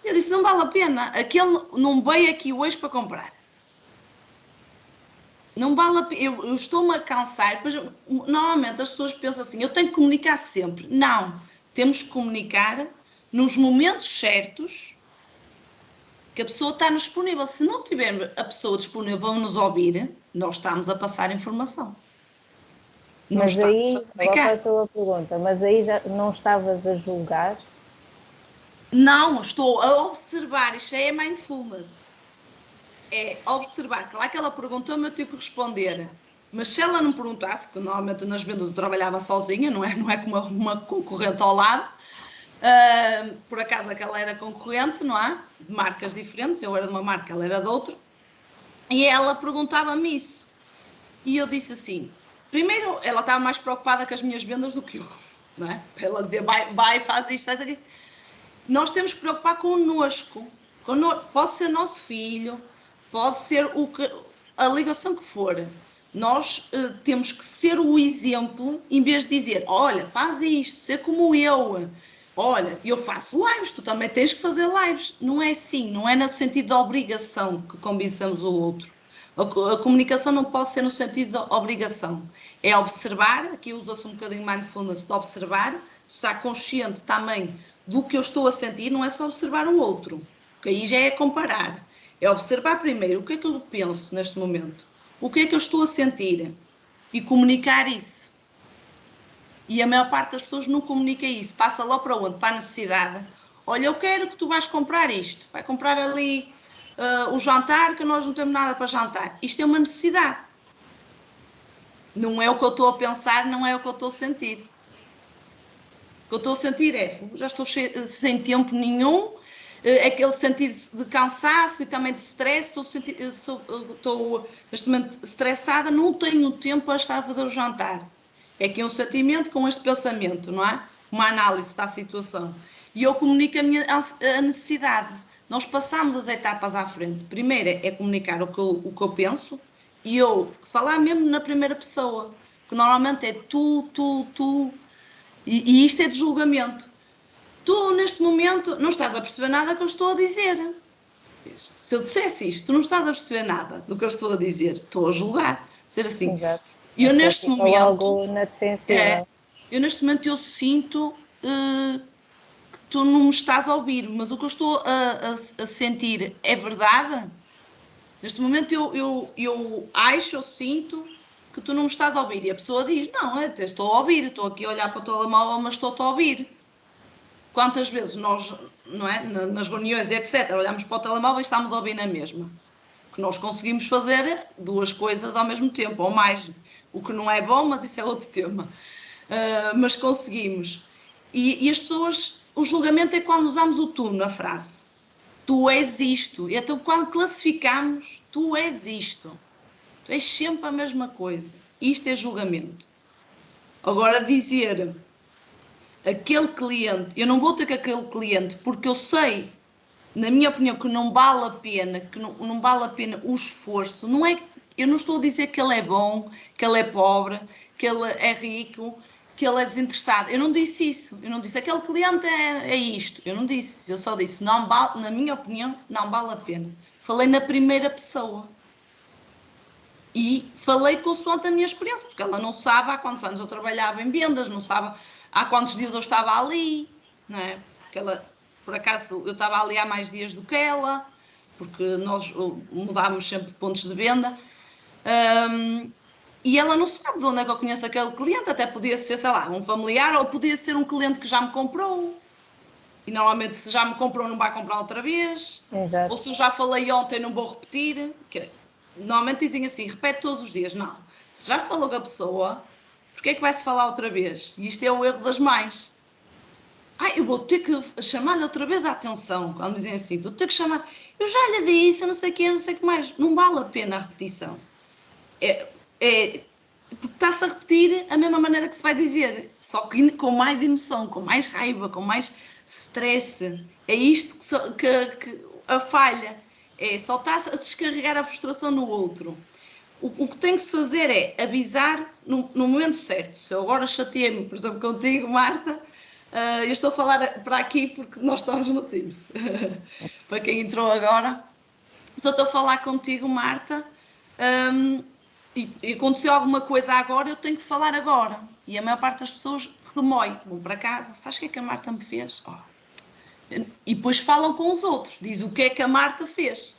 Eu disse, não vale a pena. Aquele não veio aqui hoje para comprar. Não vale a pena. Eu estou-me a cansar. Pois, normalmente as pessoas pensam assim, eu tenho que comunicar sempre. Não. Temos que comunicar nos momentos certos que a pessoa está disponível. Se não tiver a pessoa disponível a nos ouvir, nós estamos a passar informação. Não Mas estamos a aí, volto à comunicar. sua pergunta, mas aí já não estavas a julgar? Não, estou a observar. Isto é mindfulness. É observar. Claro que ela perguntou-me, eu tive que responder. Mas se ela não perguntasse, que normalmente nas vendas eu trabalhava sozinha, não é com uma concorrente ao lado, por acaso aquela era concorrente, não é? De marcas diferentes, eu era de uma marca, ela era de outra, e ela perguntava-me isso. E eu disse assim, primeiro, ela estava mais preocupada com as minhas vendas do que eu, não é? Ela dizia, vai, faz isto, faz aquilo. Nós temos que preocupar connosco. Pode ser nosso filho, pode ser a ligação que for. Nós temos que ser o exemplo, em vez de dizer, olha, faz isto, ser como eu. Olha, eu faço lives, tu também tens que fazer lives. Não é assim, não é no sentido de obrigação que convençamos o outro. A comunicação não pode ser no sentido de obrigação. É observar, aqui usa-se um bocadinho mindfulness, de observar, estar consciente também do que eu estou a sentir, não é só observar o outro, porque aí já é comparar. É observar primeiro o que é que eu penso neste momento, o que é que eu estou a sentir e comunicar isso. E a maior parte das pessoas não comunica isso, passa lá para onde? Para a necessidade. Olha, eu quero que tu vais comprar isto, vai comprar ali o jantar, que nós não temos nada para jantar. Isto é uma necessidade. Não é o que eu estou a pensar, não é o que eu estou a sentir. O que eu estou a sentir já estou sem tempo nenhum, aquele sentido de cansaço e também de stress, estou neste momento estressada, não tenho tempo para estar a fazer o jantar. É que é um sentimento com este pensamento, não é? Uma análise da situação. E eu comunico a necessidade. Nós passamos as etapas à frente. Primeiro é comunicar o que eu penso e eu falar mesmo na primeira pessoa, que normalmente é tu. E isto é de julgamento. Tu, neste momento, não estás a perceber nada que eu estou a dizer. Se eu dissesse isto, tu não estás a perceber nada do que eu estou a dizer. Estou a julgar. Ser assim. Exato. A Eu pessoa neste fica momento, logo na defensiva. eu sinto que tu não me estás a ouvir, mas o que eu estou a sentir é verdade? Neste momento eu acho, eu sinto que tu não me estás a ouvir. E a pessoa diz, não, eu estou a ouvir, estou aqui a olhar para o telemóvel, mas estou-te a ouvir. Quantas vezes nós, não é, nas reuniões, etc., olhamos para o telemóvel e estamos a ouvir na mesma? Que nós conseguimos fazer duas coisas ao mesmo tempo, ou mais. O que não é bom, mas isso é outro tema. Mas conseguimos. E as pessoas, o julgamento é quando usamos o tu na frase. Tu és isto. E então, quando classificamos, tu és isto. Tu és sempre a mesma coisa. Isto é julgamento. Agora, dizer aquele cliente, eu não vou ter com aquele cliente porque eu sei, na minha opinião, que não vale a pena, que não vale a pena o esforço. Não é Eu não estou a dizer que ele é bom, que ele é pobre, que ele é rico, que ele é desinteressado. Eu não disse isso. Eu não disse aquele cliente é isto. Eu não disse. Eu só disse, não vale, na minha opinião, não vale a pena. Falei na primeira pessoa. E falei consoante a minha experiência, porque ela não sabe há quantos anos eu trabalhava em vendas, não sabe há quantos dias eu estava ali, não é? Porque ela, por acaso, eu estava ali há mais dias do que ela, porque nós mudámos sempre de pontos de venda. E ela não sabe de onde é que eu conheço aquele cliente, até podia ser, sei lá, um familiar, ou podia ser um cliente que já me comprou. E normalmente, se já me comprou, não vai comprar outra vez. Exato. Ou se eu já falei ontem, não vou repetir. Normalmente dizem assim, repete todos os dias. Não. Se já falou com a pessoa, porquê é que vai-se falar outra vez? E isto é o erro das mães. Eu vou ter que chamar-lhe outra vez a atenção. Quando dizem assim, vou ter que chamar. Eu já lhe disse, eu não sei o que, não sei o que mais. Não vale a pena a repetição. Porque está-se a repetir a mesma maneira que se vai dizer, só que com mais emoção, com mais raiva, com mais stress. É isto que a falha. Só está-se a descarregar a frustração no outro. O que tem que se fazer é avisar no momento certo. Se eu agora chateei-me, por exemplo, contigo, Marta, eu estou a falar para aqui porque nós estamos no Teams. Para quem entrou agora, só estou a falar contigo, Marta, e aconteceu alguma coisa agora, eu tenho que falar agora. E a maior parte das pessoas remói, vão para casa, sabes o que é que a Marta me fez? E depois falam com os outros, diz o que é que a Marta fez.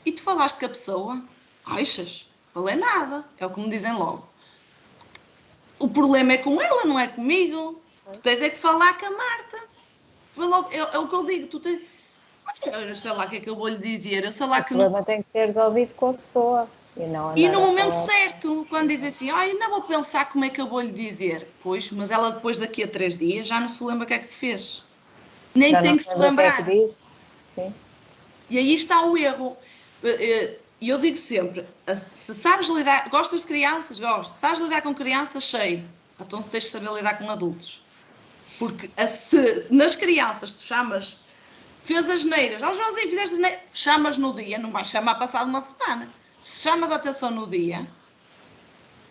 E tu falaste com a pessoa? Achas? Falei nada, é o que me dizem logo. O problema é com ela, não é comigo. Tu tens é que falar com a Marta. Foi logo, é o que eu digo, tu tens... Eu sei lá o que é que eu vou lhe dizer, eu sei lá que... O problema tem que ser resolvido com a pessoa. E no momento certo, quando diz assim, não vou pensar como é que eu vou lhe dizer. Pois, mas ela depois daqui a 3 dias já não se lembra o que é que fez. Nem já tem não que se O lembrar. que é que disse. Sim. E aí está o erro. E eu digo sempre, se sabes lidar, gostas de crianças? Gosto. Se sabes lidar com crianças, sei. Então tens de saber lidar com adultos. Porque se nas crianças tu chamas, fez as neiras, Joãozinho, fizeste as neiras, chamas no dia, não vais chamar passado uma semana. Se chamas a atenção no dia,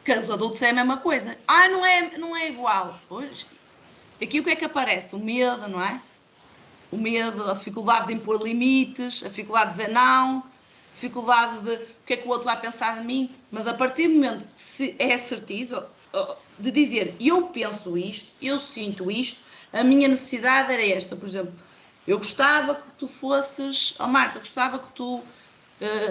que os adultos é a mesma coisa. Não é igual. Pois, aqui o que é que aparece? O medo, não é? O medo, a dificuldade de impor limites, a dificuldade de dizer não, a dificuldade de o que é que o outro vai pensar de mim. Mas a partir do momento que se é assertivo, de dizer eu penso isto, eu sinto isto, a minha necessidade era esta. Por exemplo, eu gostava que tu fosses, Marta, gostava que tu,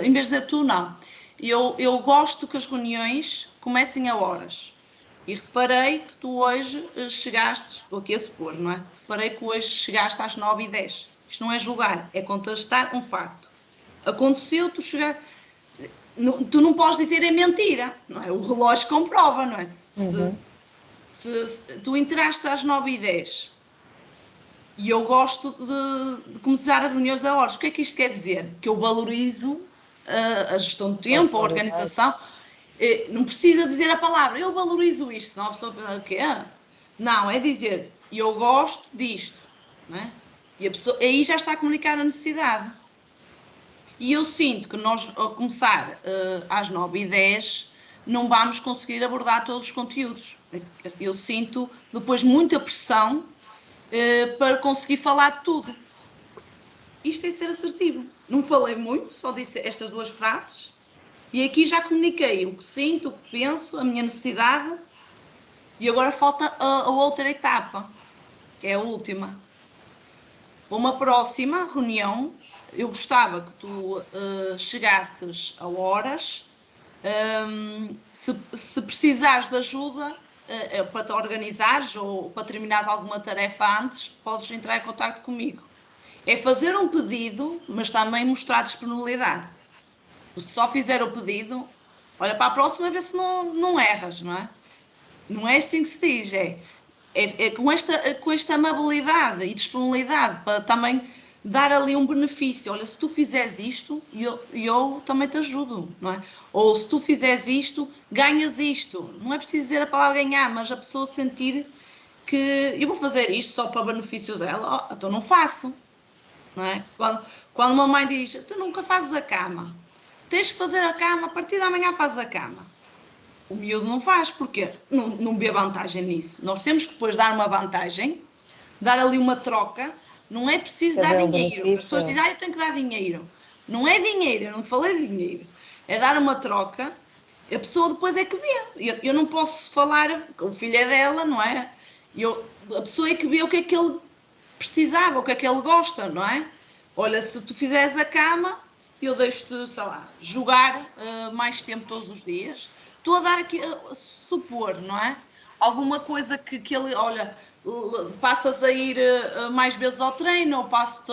em vez de dizer tu, não. Eu gosto que as reuniões comecem a horas. E reparei que tu hoje chegaste, estou aqui a supor, não é? Reparei que hoje chegaste às 9h10. Isto não é julgar, é contestar um facto. Aconteceu, tu chegaste... Tu não podes dizer é mentira, não é? O relógio comprova, não é? Se tu entraste às 9h10 e eu gosto de começar a reuniões a horas, o que é que isto quer dizer? Que eu valorizo a gestão do tempo, a organização... Não precisa dizer a palavra, eu valorizo isto, senão a pessoa pensa o quê? Não, é dizer, eu gosto disto, não é? E a pessoa, aí já está a comunicar a necessidade. E eu sinto que nós, ao começar às 9h10, não vamos conseguir abordar todos os conteúdos. Eu sinto depois muita pressão para conseguir falar de tudo. Isto é ser assertivo. Não falei muito, só disse estas 2 frases. E aqui já comuniquei o que sinto, o que penso, a minha necessidade. E agora falta a outra etapa, que é a última. Uma próxima reunião, eu gostava que tu chegasses a horas. Se precisares de ajuda para te organizares ou para terminares alguma tarefa antes, podes entrar em contato comigo. É fazer um pedido, mas também mostrar disponibilidade. Se só fizer o pedido, olha para a próxima, ver se não erras, não é? Não é assim que se diz, é com esta amabilidade e disponibilidade para também dar ali um benefício. Olha, se tu fizeres isto, eu também te ajudo, não é? Ou se tu fizeres isto, ganhas isto. Não é preciso dizer a palavra ganhar, mas a pessoa sentir que eu vou fazer isto só para benefício dela, então não faço, não é? Quando uma mãe diz, tu nunca fazes a cama. tens que fazer a cama, a partir da manhã fazes a cama. O miúdo não faz, porque não vê vantagem nisso. Nós temos que depois dar uma vantagem, dar ali uma troca, não é preciso dar dinheiro. As pessoas dizem, eu tenho que dar dinheiro. Não é dinheiro, eu não falei de dinheiro. É dar uma troca, a pessoa depois é que vê. Eu não posso falar, o filho é dela, não é? A pessoa é que vê o que é que ele precisava, o que é que ele gosta, não é? Olha, se tu fizeres a cama, eu deixo-te, sei lá, jogar mais tempo todos os dias. Estou a dar aqui, a supor, não é? Alguma coisa que ele, olha, passas a ir mais vezes ao treino, ou passo-te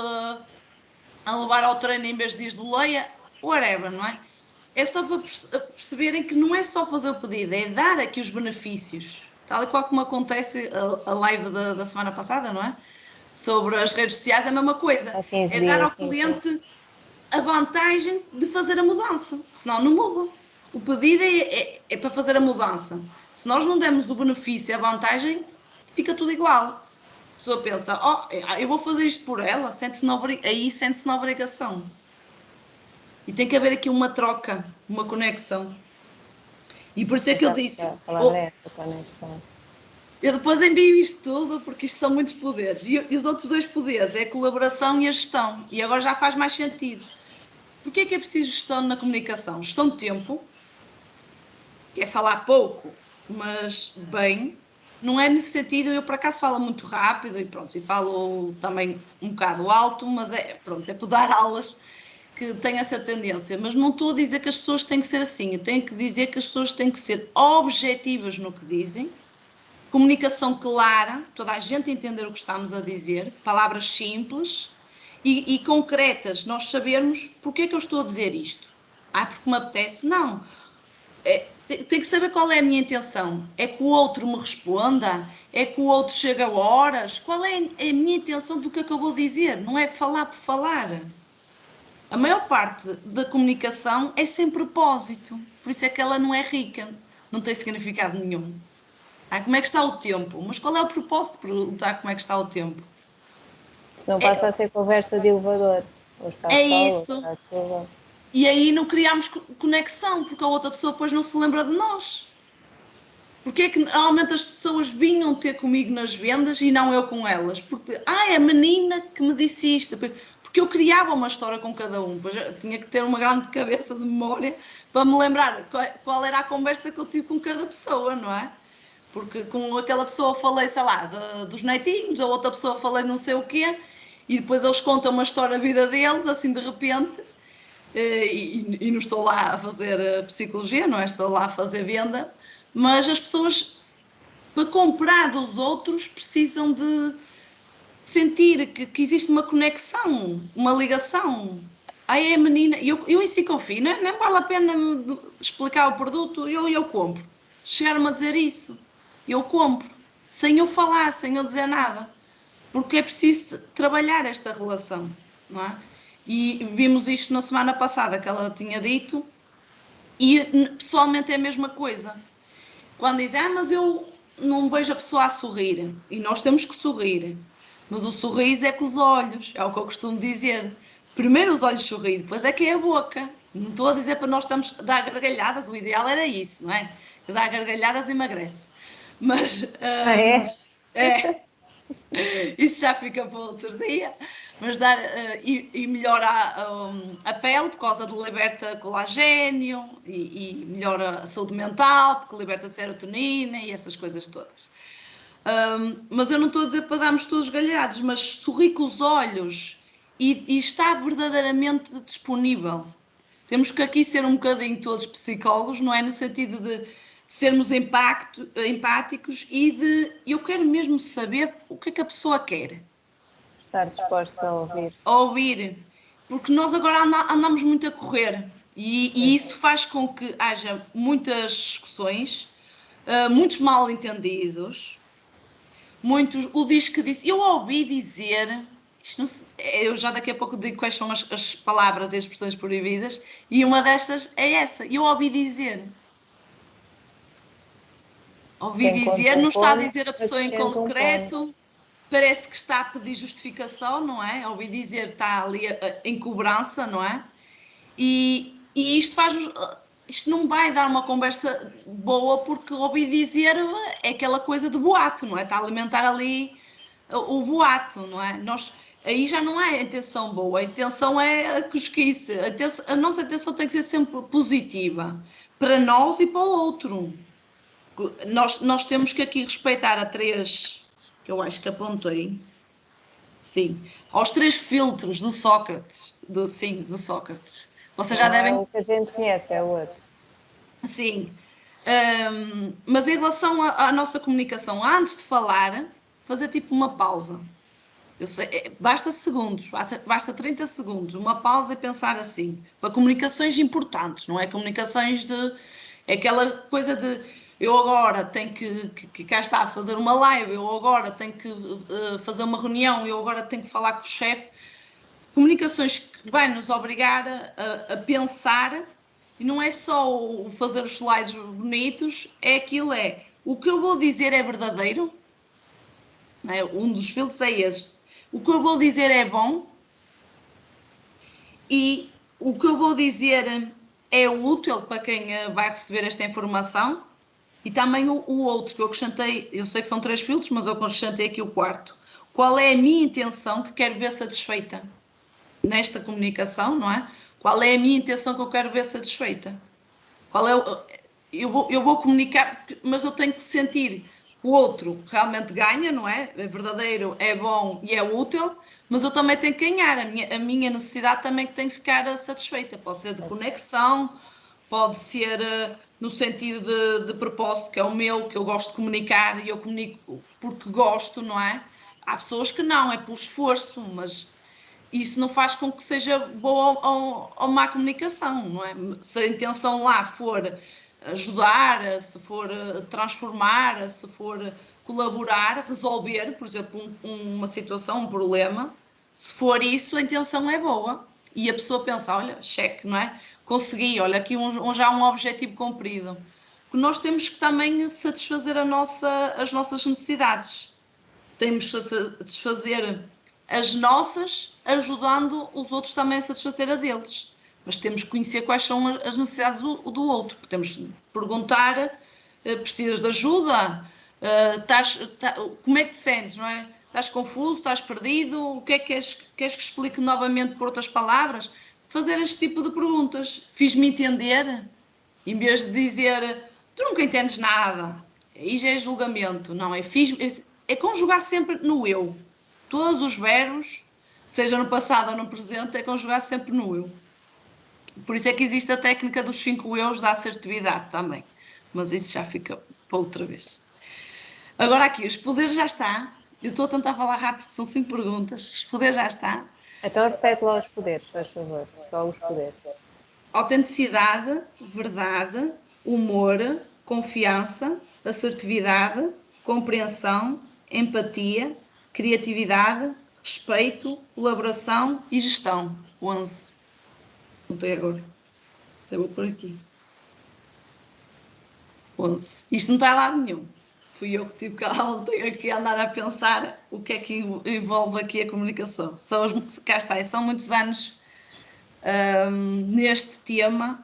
a levar ao treino em vez de ir de leia, whatever, não é? É só para perceberem que não é só fazer o pedido, é dar aqui os benefícios. Tal e qual como acontece a live da semana passada, não é? Sobre as redes sociais, é a mesma coisa. É dar ao cliente a vantagem de fazer a mudança, senão não muda. O pedido é para fazer a mudança. Se nós não demos o benefício, a vantagem, fica tudo igual. A pessoa pensa, eu vou fazer isto por ela, aí sente-se na obrigação. E tem que haver aqui uma troca, uma conexão. E por isso é que eu disse... Eu depois envio isto tudo, porque isto são muitos poderes. E os outros 2 poderes é a colaboração e a gestão. E agora já faz mais sentido. Porquê é que é preciso gestão na comunicação? Gestão de tempo, que é falar pouco, mas bem. Não é nesse sentido, eu por acaso falo muito rápido e pronto, e falo também um bocado alto, mas é para dar aulas que têm essa tendência. Mas não estou a dizer que as pessoas têm que ser assim, eu tenho que dizer que as pessoas têm que ser objetivas no que dizem, comunicação clara, toda a gente entender o que estamos a dizer, palavras simples e concretas, nós sabermos porque é que eu estou a dizer isto. Porque me apetece? Não. Tem que saber qual é a minha intenção. É que o outro me responda? É que o outro chega a horas? Qual é a minha intenção do que acabou de dizer? Não é falar por falar. A maior parte da comunicação é sem propósito. Por isso é que ela não é rica. Não tem significado nenhum. Como é que está o tempo? Mas qual é o propósito de perguntar como é que está o tempo? Se não passa a ser conversa de elevador. Isso. E aí não criamos conexão, porque a outra pessoa depois não se lembra de nós. Porque é que normalmente as pessoas vinham ter comigo nas vendas e não eu com elas? Porque, é a menina que me disse isto. Porque eu criava uma história com cada um. Pois eu tinha que ter uma grande cabeça de memória para me lembrar qual era a conversa que eu tive com cada pessoa, não é? Porque com aquela pessoa falei, sei lá, dos netinhos, a outra pessoa falei não sei o quê, e depois eles contam uma história da vida deles, assim de repente, e não estou lá a fazer psicologia, não é? Estou lá a fazer venda, mas as pessoas, para comprar dos outros, precisam de sentir que existe uma conexão, uma ligação. É a menina, eu em si confio, nem vale a pena explicar o produto, eu compro. Chegaram-me a dizer isso. Eu compro, sem eu falar, sem eu dizer nada, porque é preciso trabalhar esta relação, não é? E vimos isto na semana passada, que ela tinha dito, e pessoalmente é a mesma coisa. Quando dizem, mas eu não vejo a pessoa a sorrir, e nós temos que sorrir, mas o sorriso é com os olhos, é o que eu costumo dizer. Primeiro os olhos sorriem, depois é que é a boca. Não estou a dizer para nós estamos a dar gargalhadas, o ideal era isso, não é? Dar gargalhadas emagrece. Mas isso já fica para outro dia, mas e melhora a pele por causa de liberta colagênio e melhora a saúde mental porque liberta serotonina e essas coisas todas. Mas eu não estou a dizer para darmos todos galhados, mas sorrir com os olhos e estar verdadeiramente disponível. Temos que aqui ser um bocadinho todos psicólogos, não é? No sentido de sermos empáticos e eu quero mesmo saber o que é que a pessoa quer. Estar dispostos a ouvir. A ouvir. Porque nós agora andamos muito a correr e isso faz com que haja muitas discussões, muitos mal-entendidos, o diz que disse, eu ouvi dizer... eu já daqui a pouco digo quais são as palavras e as expressões proibidas e uma destas é essa, eu ouvi dizer. Ouvi dizer, não está a dizer a pessoa em concreto, parece que está a pedir justificação, não é? Ouvi dizer, está ali em cobrança, não é? E E isto não vai dar uma conversa boa, porque ouvi dizer é aquela coisa de boato, não é? Está a alimentar ali o boato, não é? Aí já não é a intenção boa, a intenção é a cosquice. A nossa intenção tem que ser sempre positiva, para nós e para o outro. Nós temos que aqui respeitar a 3, que eu acho que apontei, sim, aos 3 filtros do Sócrates, do Sócrates. Vocês já devem... O que a gente conhece é o outro. Sim. Mas em relação à nossa comunicação, antes de falar, fazer tipo uma pausa. Eu sei, basta segundos, basta 30 segundos, uma pausa e pensar assim, para comunicações importantes, não é? Comunicações é aquela coisa de eu agora tenho que cá está a fazer uma live, eu agora tenho que fazer uma reunião, eu agora tenho que falar com o chefe. Comunicações que vai nos obrigar a pensar, e não é só fazer os slides bonitos, é aquilo, o que eu vou dizer é verdadeiro, não é? Um dos filtros é este. O que eu vou dizer é bom, e o que eu vou dizer é útil para quem vai receber esta informação. E também o outro que eu acrescentei, eu sei que são 3 filtros, mas eu acrescentei aqui o 4. Qual é a minha intenção que quero ver satisfeita nesta comunicação, não é? Qual é a minha intenção que eu quero ver satisfeita? Eu vou comunicar, mas eu tenho que sentir que o outro realmente ganha, não é? É verdadeiro, é bom e é útil, mas eu também tenho que ganhar. A minha necessidade também que tem que ficar satisfeita. Pode ser de conexão, pode ser no sentido de propósito, que é o meu, que eu gosto de comunicar e eu comunico porque gosto, não é? Há pessoas que não, é por esforço, mas isso não faz com que seja boa ou má comunicação, não é? Se a intenção lá for ajudar, se for transformar, se for colaborar, resolver, por exemplo, uma situação, um problema, se for isso, a intenção é boa. E a pessoa pensa, olha, cheque, não é? Consegui, olha, aqui já um objetivo cumprido. Porque nós temos que também satisfazer as nossas necessidades. Temos que satisfazer as nossas, ajudando os outros também a satisfazer a deles. Mas temos que conhecer quais são as necessidades do outro. Temos de perguntar, precisas de ajuda? Como é que te sentes, não é? Estás confuso? Estás perdido? O que é que queres que explique novamente por outras palavras? Fazer este tipo de perguntas. Fiz-me entender? Em vez de dizer, tu nunca entendes nada. Aí já é julgamento. Não, é conjugar sempre no eu. Todos os verbos, seja no passado ou no presente, é conjugar sempre no eu. Por isso é que existe a técnica dos 5 eus da assertividade também. Mas isso já fica para outra vez. Agora aqui, os poderes já está. Eu estou a tentar falar rápido, que são 5 perguntas. Os poderes já está. Então repete lá os poderes, faz favor. Só os poderes. Autenticidade, verdade, humor, confiança, assertividade, compreensão, empatia, criatividade, respeito, colaboração e gestão. 11. Não tenho agora. Eu vou por aqui. 11. Isto não está a lado nenhum. Fui eu que tive aqui a andar a pensar o que é que envolve aqui a comunicação. Cá está, são muitos anos neste tema,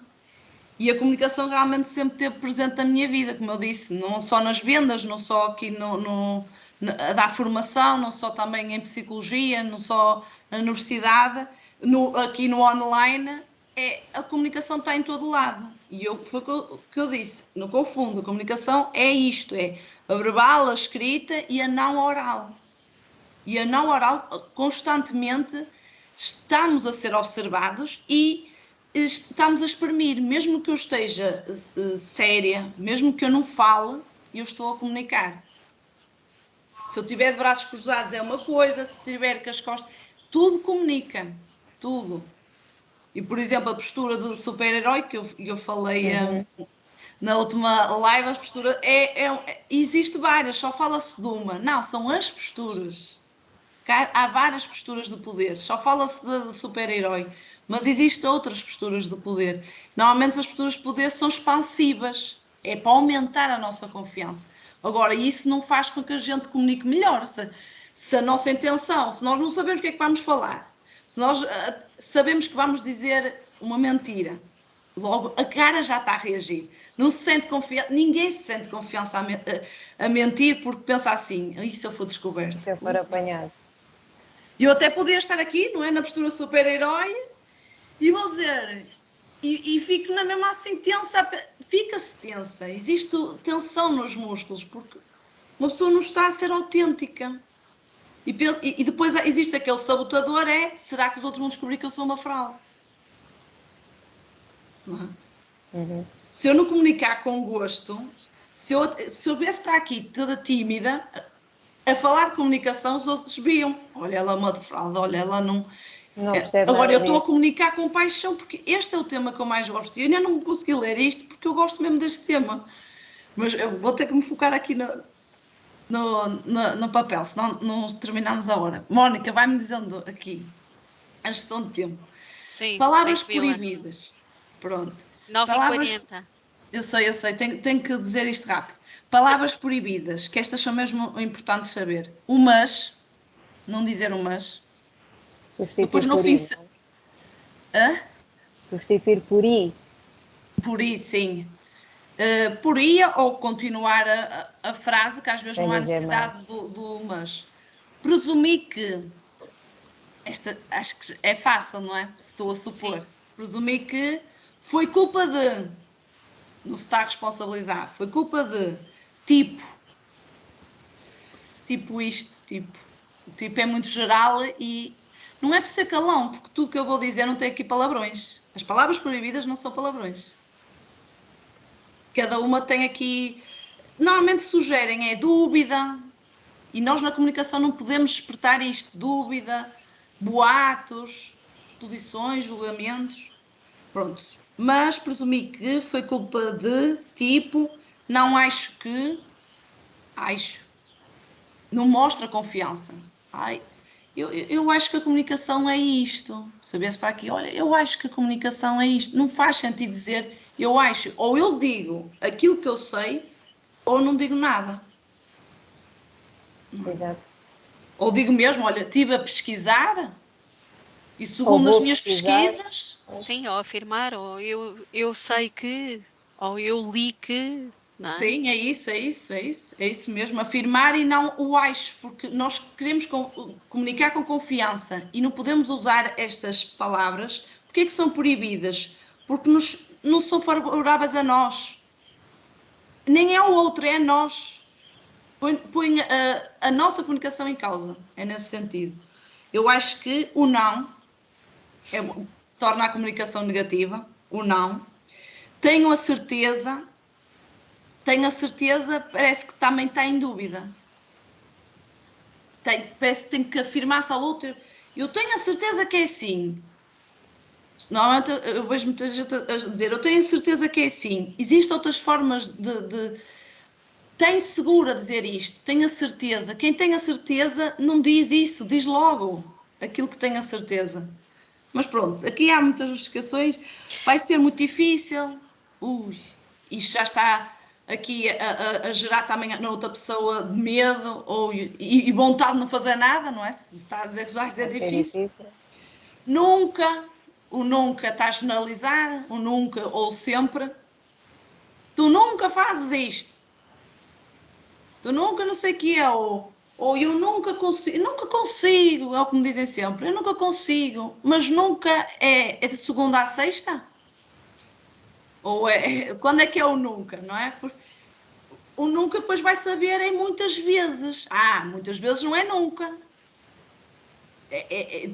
e a comunicação realmente sempre esteve presente na minha vida, como eu disse, não só nas vendas, não só aqui a dar formação, não só também em psicologia, não só na universidade, aqui no online, a comunicação está em todo lado. E foi o que eu disse, não confundo, a comunicação é isto, é a verbal, a escrita e a não oral. E a não oral, constantemente, estamos a ser observados e estamos a exprimir, mesmo que eu esteja séria, mesmo que eu não fale, eu estou a comunicar. Se eu tiver de braços cruzados é uma coisa, se tiver com as costas, tudo comunica, tudo. E, por exemplo, a postura do super-herói que eu falei na última live, a postura existe várias, só fala-se de uma. Não, são as posturas. Há várias posturas de poder, só fala-se de super-herói, mas existem outras posturas de poder. Normalmente as posturas de poder são expansivas, é para aumentar a nossa confiança. Agora, isso não faz com que a gente comunique melhor. Se a nossa intenção, se nós não sabemos o que é que vamos falar, se nós sabemos que vamos dizer uma mentira, logo a cara já está a reagir. Não se sente confiança, ninguém se sente confiança a mentir porque pensa assim, e se eu for descoberto? Se eu for apanhado. Eu até podia estar aqui, não é? Na postura super-herói e vou dizer, e fico na mesma assim tensa, fica-se tensa, existe tensão nos músculos, porque uma pessoa não está a ser autêntica. E depois existe aquele sabotador, será que os outros vão descobrir que eu sou uma fraude? Não é? Uhum. Se eu não comunicar com gosto, se eu viesse para aqui toda tímida, a falar de comunicação, os outros desviam. Olha, ela é uma fraude, olha, ela não... Não percebe Agora, nada eu estou a disso. comunicar com paixão, porque este é o tema que eu mais gosto. E eu ainda não consegui ler isto, porque eu gosto mesmo deste tema. Mas eu vou ter que me focar aqui no papel, senão não terminamos a hora. Mónica, vai-me dizendo aqui, a gestão de tempo. Sim, Palavras tranquila. proibidas. Pronto. 9h40. Eu sei, tenho que dizer isto rápido. Palavras proibidas, que estas são mesmo importantes saber. O mas, não dizer o mas. Substituir Depois no por fim... i. Hã? Substituir por i. Por i, sim. Por ia ou continuar a frase, que às vezes Sem não há dizer mais. necessidade do mas. Presumir que, esta acho que é fácil, não é? Estou a supor. Sim. Presumir que foi culpa de, não se está a responsabilizar, foi culpa de, tipo isto, tipo é muito geral e não é por ser calão, porque tudo que eu vou dizer não tem aqui palavrões. As palavras proibidas não são palavrões. Cada uma tem aqui, normalmente sugerem dúvida, e nós na comunicação não podemos despertar isto, dúvida, boatos, suposições, julgamentos, pronto. Mas presumi que foi culpa de, tipo, não acho que, acho, não mostra confiança. Ai, eu acho que a comunicação é isto. Sabia-se para aqui, olha, eu acho que a comunicação é isto. Não faz sentido dizer eu acho, ou eu digo aquilo que eu sei, ou não digo nada. Exato. Ou digo mesmo, olha, estive a pesquisar e Ou segundo as vou minhas pesquisar. pesquisas, Sim, ou afirmar, ou eu sei que, ou eu li que, não é? sim, é isso mesmo, afirmar e não o acho, porque nós queremos comunicar com confiança e não podemos usar estas palavras. Porque é que são proibidas? Porque não são favoráveis a nós, nem é o outro, é a nós. Põe a nossa comunicação em causa, é nesse sentido. Eu acho que o não torna a comunicação negativa, o não. Tenho a certeza, parece que também está em dúvida. Parece que tem que afirmar-se ao outro. Eu tenho a certeza que é assim. Normalmente eu vejo muita gente a dizer, eu tenho a certeza que é assim. Existem outras formas de... Tem seguro a dizer isto, tenho a certeza. Quem tem a certeza não diz isso, diz logo aquilo que tem a certeza. Mas pronto, aqui há muitas justificações, vai ser muito difícil. Isto já está aqui a gerar também na outra pessoa medo e vontade de não fazer nada, não é? Se está a dizer que vai ser Vai ser difícil. difícil. Nunca, o nunca está a generalizar, o nunca ou sempre. Tu nunca fazes isto. Tu nunca não sei o que é, ou eu nunca consigo, é o que me dizem sempre, eu nunca consigo, mas nunca é de segunda à sexta? Ou quando é que é o nunca, não é? Porque o nunca depois vai saber em muitas vezes. Muitas vezes não é nunca.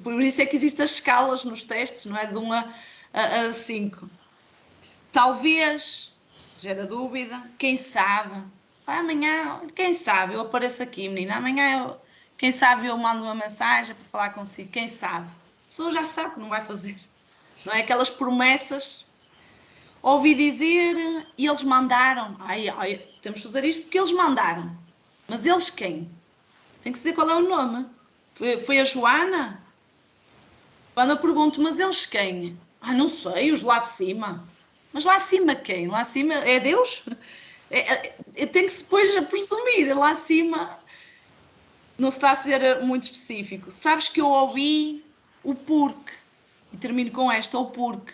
Por isso é que existem as escalas nos testes, não é? De 1 a 5. Talvez, gera dúvida, quem sabe. Amanhã, quem sabe, eu apareço aqui, menina. Amanhã, quem sabe, eu mando uma mensagem para falar consigo. Quem sabe? A pessoa já sabe que não vai fazer. Não é aquelas promessas. Ouvi dizer e eles mandaram. Temos que fazer isto porque eles mandaram. Mas eles quem? Tem que dizer qual é o nome. Foi a Joana? Quando eu pergunto, mas eles quem? Não sei, os lá de cima. Mas lá acima quem? Lá acima é Deus? Tem que se depois presumir. Lá acima não se está a ser muito específico. Sabes que eu ouvi o porque. E termino com esta, o porque.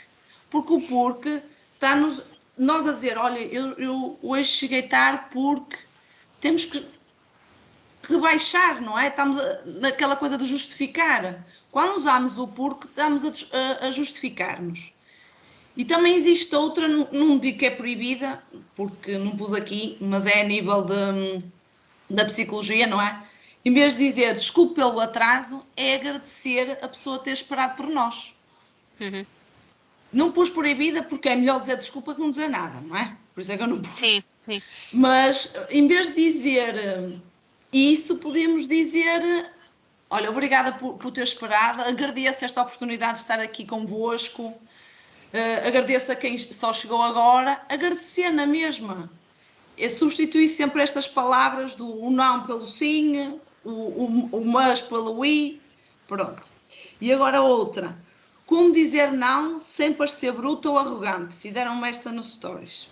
Porque o porque está-nos nós a dizer, olha, eu hoje cheguei tarde porque temos que rebaixar, não é? Estamos naquela coisa de justificar. Quando usamos o porque, estamos a justificar-nos. E também existe outra, não digo que é proibida, porque não pus aqui, mas é a nível da psicologia, não é? Em vez de dizer desculpe pelo atraso, é agradecer a pessoa ter esperado por nós. Uhum. Não pus proibida porque é melhor dizer desculpa que não dizer nada, não é? Por isso é que eu não pus. Sim, sim. Mas em vez de dizer isso, podemos dizer olha, obrigada por ter esperado, agradeço esta oportunidade de estar aqui convosco, agradeço a quem só chegou agora, agradecer na mesma. Substituir sempre estas palavras do o não pelo sim, o mas pelo i, pronto. E agora outra. Como dizer não sem parecer bruto ou arrogante? Fizeram-me esta nos stories.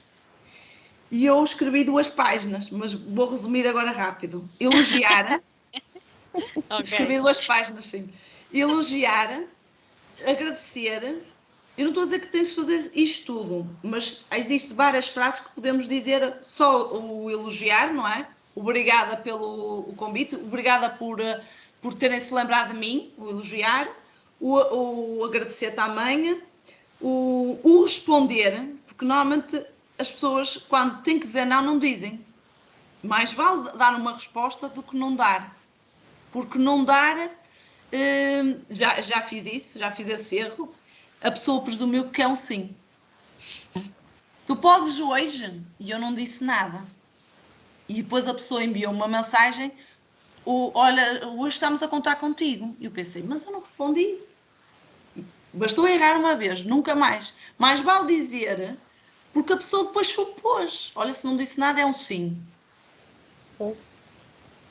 E eu escrevi 2 páginas, mas vou resumir agora rápido. Elogiar. Okay. Escrevi 2 páginas, sim. Elogiar, agradecer. Eu não estou a dizer que tens de fazer isto tudo, mas existem várias frases que podemos dizer só o elogiar, não é? Obrigada pelo convite, obrigada por terem-se lembrado de mim, o elogiar, o agradecer também, o responder, porque normalmente as pessoas, quando têm que dizer não, não dizem. Mais vale dar uma resposta do que não dar. Porque não dar, já fiz isso, já fiz esse erro, a pessoa presumiu que é um sim. Tu podes hoje, e eu não disse nada. E depois a pessoa enviou uma mensagem, olha, hoje estamos a contar contigo. E eu pensei, mas eu não respondi. Bastou errar uma vez, nunca mais. Mais vale dizer, porque a pessoa depois supôs. Olha, se não disse nada é um sim.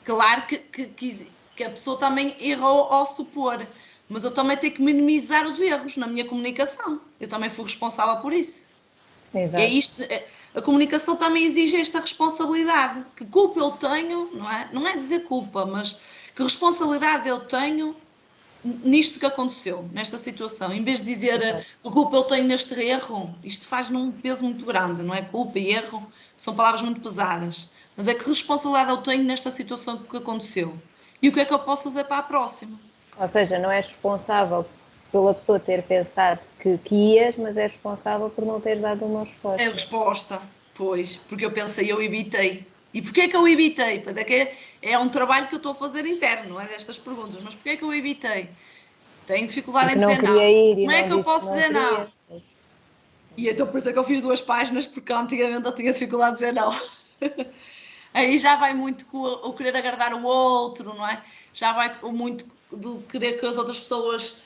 Claro que a pessoa também errou ao supor, mas eu também tenho que minimizar os erros na minha comunicação. Eu também fui responsável por isso. Exato. É isto, a comunicação também exige esta responsabilidade. Que culpa eu tenho, não é? Não é dizer culpa, mas que responsabilidade eu tenho nisto que aconteceu, nesta situação. Em vez de dizer que culpa eu tenho neste erro, isto faz num peso muito grande, não é? Culpa e erro são palavras muito pesadas. Mas é que responsabilidade eu tenho nesta situação que aconteceu? E o que é que eu posso fazer para a próxima? Ou seja, não és responsável pela pessoa ter pensado que ias, mas és responsável por não teres dado uma resposta. É a resposta, pois, porque eu pensei, eu evitei. E porquê é que eu evitei? Pois é que é um trabalho que eu estou a fazer interno, não é destas perguntas, mas porquê é que eu evitei? Tenho dificuldade porque em dizer não. Como é que eu posso dizer não? E então por isso é que eu fiz 2 páginas, porque antigamente eu tinha dificuldade de dizer não. Aí já vai muito com o querer agradar o outro, não é? Já vai muito do querer que as outras pessoas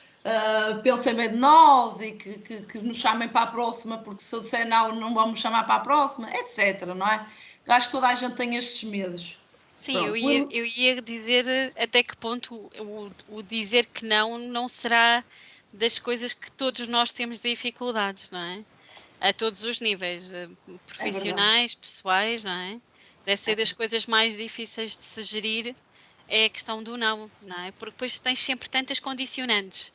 pensem bem de nós e que nos chamem para a próxima, porque se eu disser não, não vamos chamar para a próxima, etc, não é? Eu acho que toda a gente tem estes medos. Sim, eu ia dizer até que ponto o dizer que não será das coisas que todos nós temos dificuldades, não é? A todos os níveis, profissionais, pessoais, não é? Deve ser das coisas mais difíceis de se gerir, é a questão do não é? Porque depois tens sempre tantas condicionantes,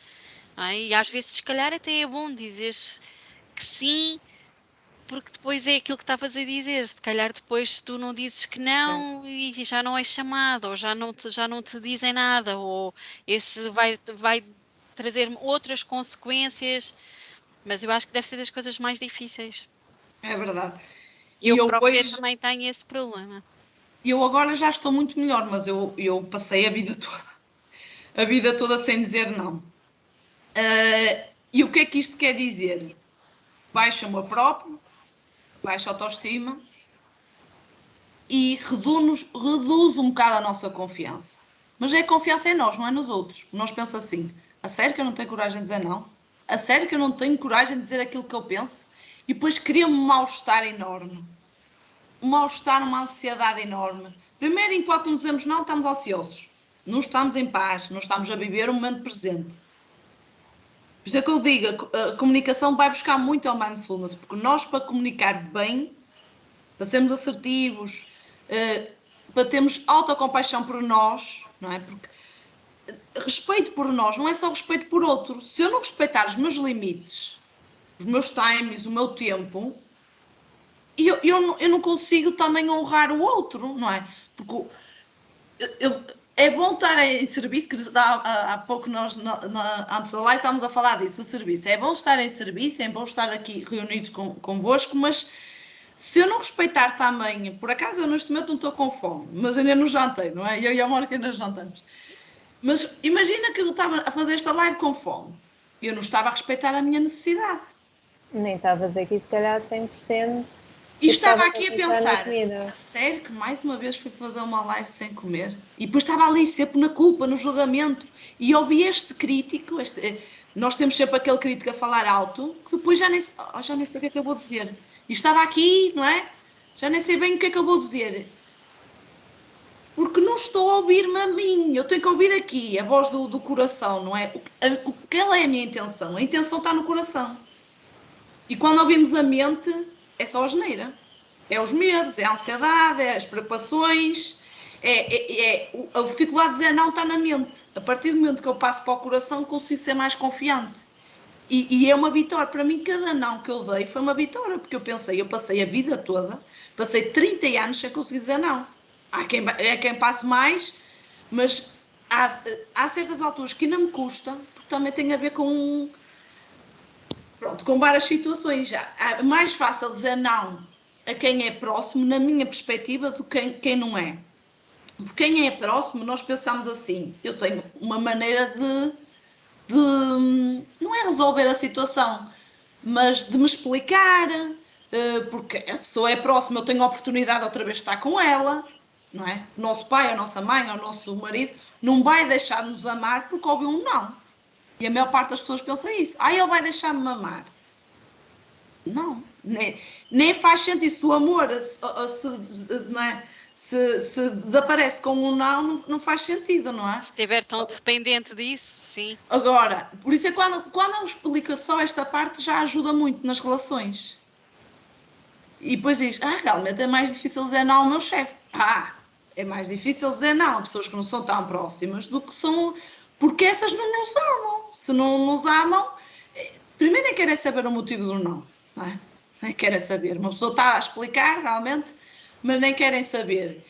não é? E às vezes, se calhar, até é bom dizeres que sim, porque depois é aquilo que estavas a dizer, se calhar depois se tu não dizes que não e já não és chamado, ou já não te dizem nada, ou esse vai trazer outras consequências, mas eu acho que deve ser das coisas mais difíceis. É verdade. Eu própria também tenho esse problema. Eu agora já estou muito melhor, mas eu passei a vida toda sem dizer não. E o que é que isto quer dizer? Baixa amor próprio, baixa autoestima e reduz um bocado a nossa confiança. Mas a confiança em nós, não é nos outros. Nós pensamos assim, a sério que eu não tenho coragem de dizer não? A sério que eu não tenho coragem de dizer aquilo que eu penso? E depois cria-me um mal-estar enorme. Um mal-estar, uma ansiedade enorme. Primeiro, enquanto não dizemos não, estamos ansiosos. Não estamos em paz, não estamos a viver o momento presente. Por isso é que eu digo, a comunicação vai buscar muito ao mindfulness, porque nós, para comunicar bem, para sermos assertivos, para termos autocompaixão por nós, não é? Porque respeito por nós não é só respeito por outro. Se eu não respeitar os meus limites, os meus times, o meu tempo, e eu não consigo também honrar o outro, não é? Porque é bom estar em serviço, que há pouco nós, antes da live, estávamos a falar disso, o serviço. É bom estar em serviço, é bom estar aqui reunidos convosco, mas se eu não respeitar também, por acaso eu neste momento não estou com fome, mas ainda não jantei, não é? Eu e a Mónica ainda jantamos. Mas imagina que eu estava a fazer esta live com fome. Eu não estava a respeitar a minha necessidade. Nem estavas aqui, se calhar, 100%. E estava aqui a pensar, comida. a sério que mais uma vez fui fazer uma live sem comer? E depois estava ali sempre na culpa, no julgamento. E ouvi este crítico, nós temos sempre aquele crítico a falar alto, que depois já nem sei o que é que eu vou dizer. E estava aqui, não é? Já nem sei bem o que é que eu vou dizer. Porque não estou a ouvir-me a mim, eu tenho que ouvir aqui a voz do coração, não é? Qual é a minha intenção? A intenção está no coração. E quando ouvimos a mente, é só a asneira. É os medos, é a ansiedade, é as preocupações, a dificuldade de dizer não está na mente. A partir do momento que eu passo para o coração, consigo ser mais confiante. E é uma vitória. Para mim, cada não que eu dei foi uma vitória, porque eu passei a vida toda, passei 30 anos sem conseguir dizer não. Há quem passe mais, mas há certas alturas que ainda me custa, porque também tem a ver com várias situações. É mais fácil dizer não a quem é próximo, na minha perspectiva, do que quem não é. Por quem é próximo, nós pensamos assim, eu tenho uma maneira de não é resolver a situação, mas de me explicar, porque a pessoa é próxima, eu tenho a oportunidade de outra vez de estar com ela, não é? O nosso pai, a nossa mãe, o nosso marido não vai deixar de nos amar porque houve um não. E a maior parte das pessoas pensa isso. Ele vai deixar-me amar. Não, nem faz sentido. Se o amor se desaparece com um não faz sentido, não é? Se estiver tão dependente disso, sim. Agora, por isso é que quando eu explico só esta parte, já ajuda muito nas relações. E depois diz, realmente é mais difícil dizer não ao meu chefe. É mais difícil dizer não a pessoas que não são tão próximas do que são, porque essas não nos amam. Se não nos amam, primeiro nem querem saber o motivo do não é? Nem querem saber. Uma pessoa está a explicar realmente, mas nem querem saber.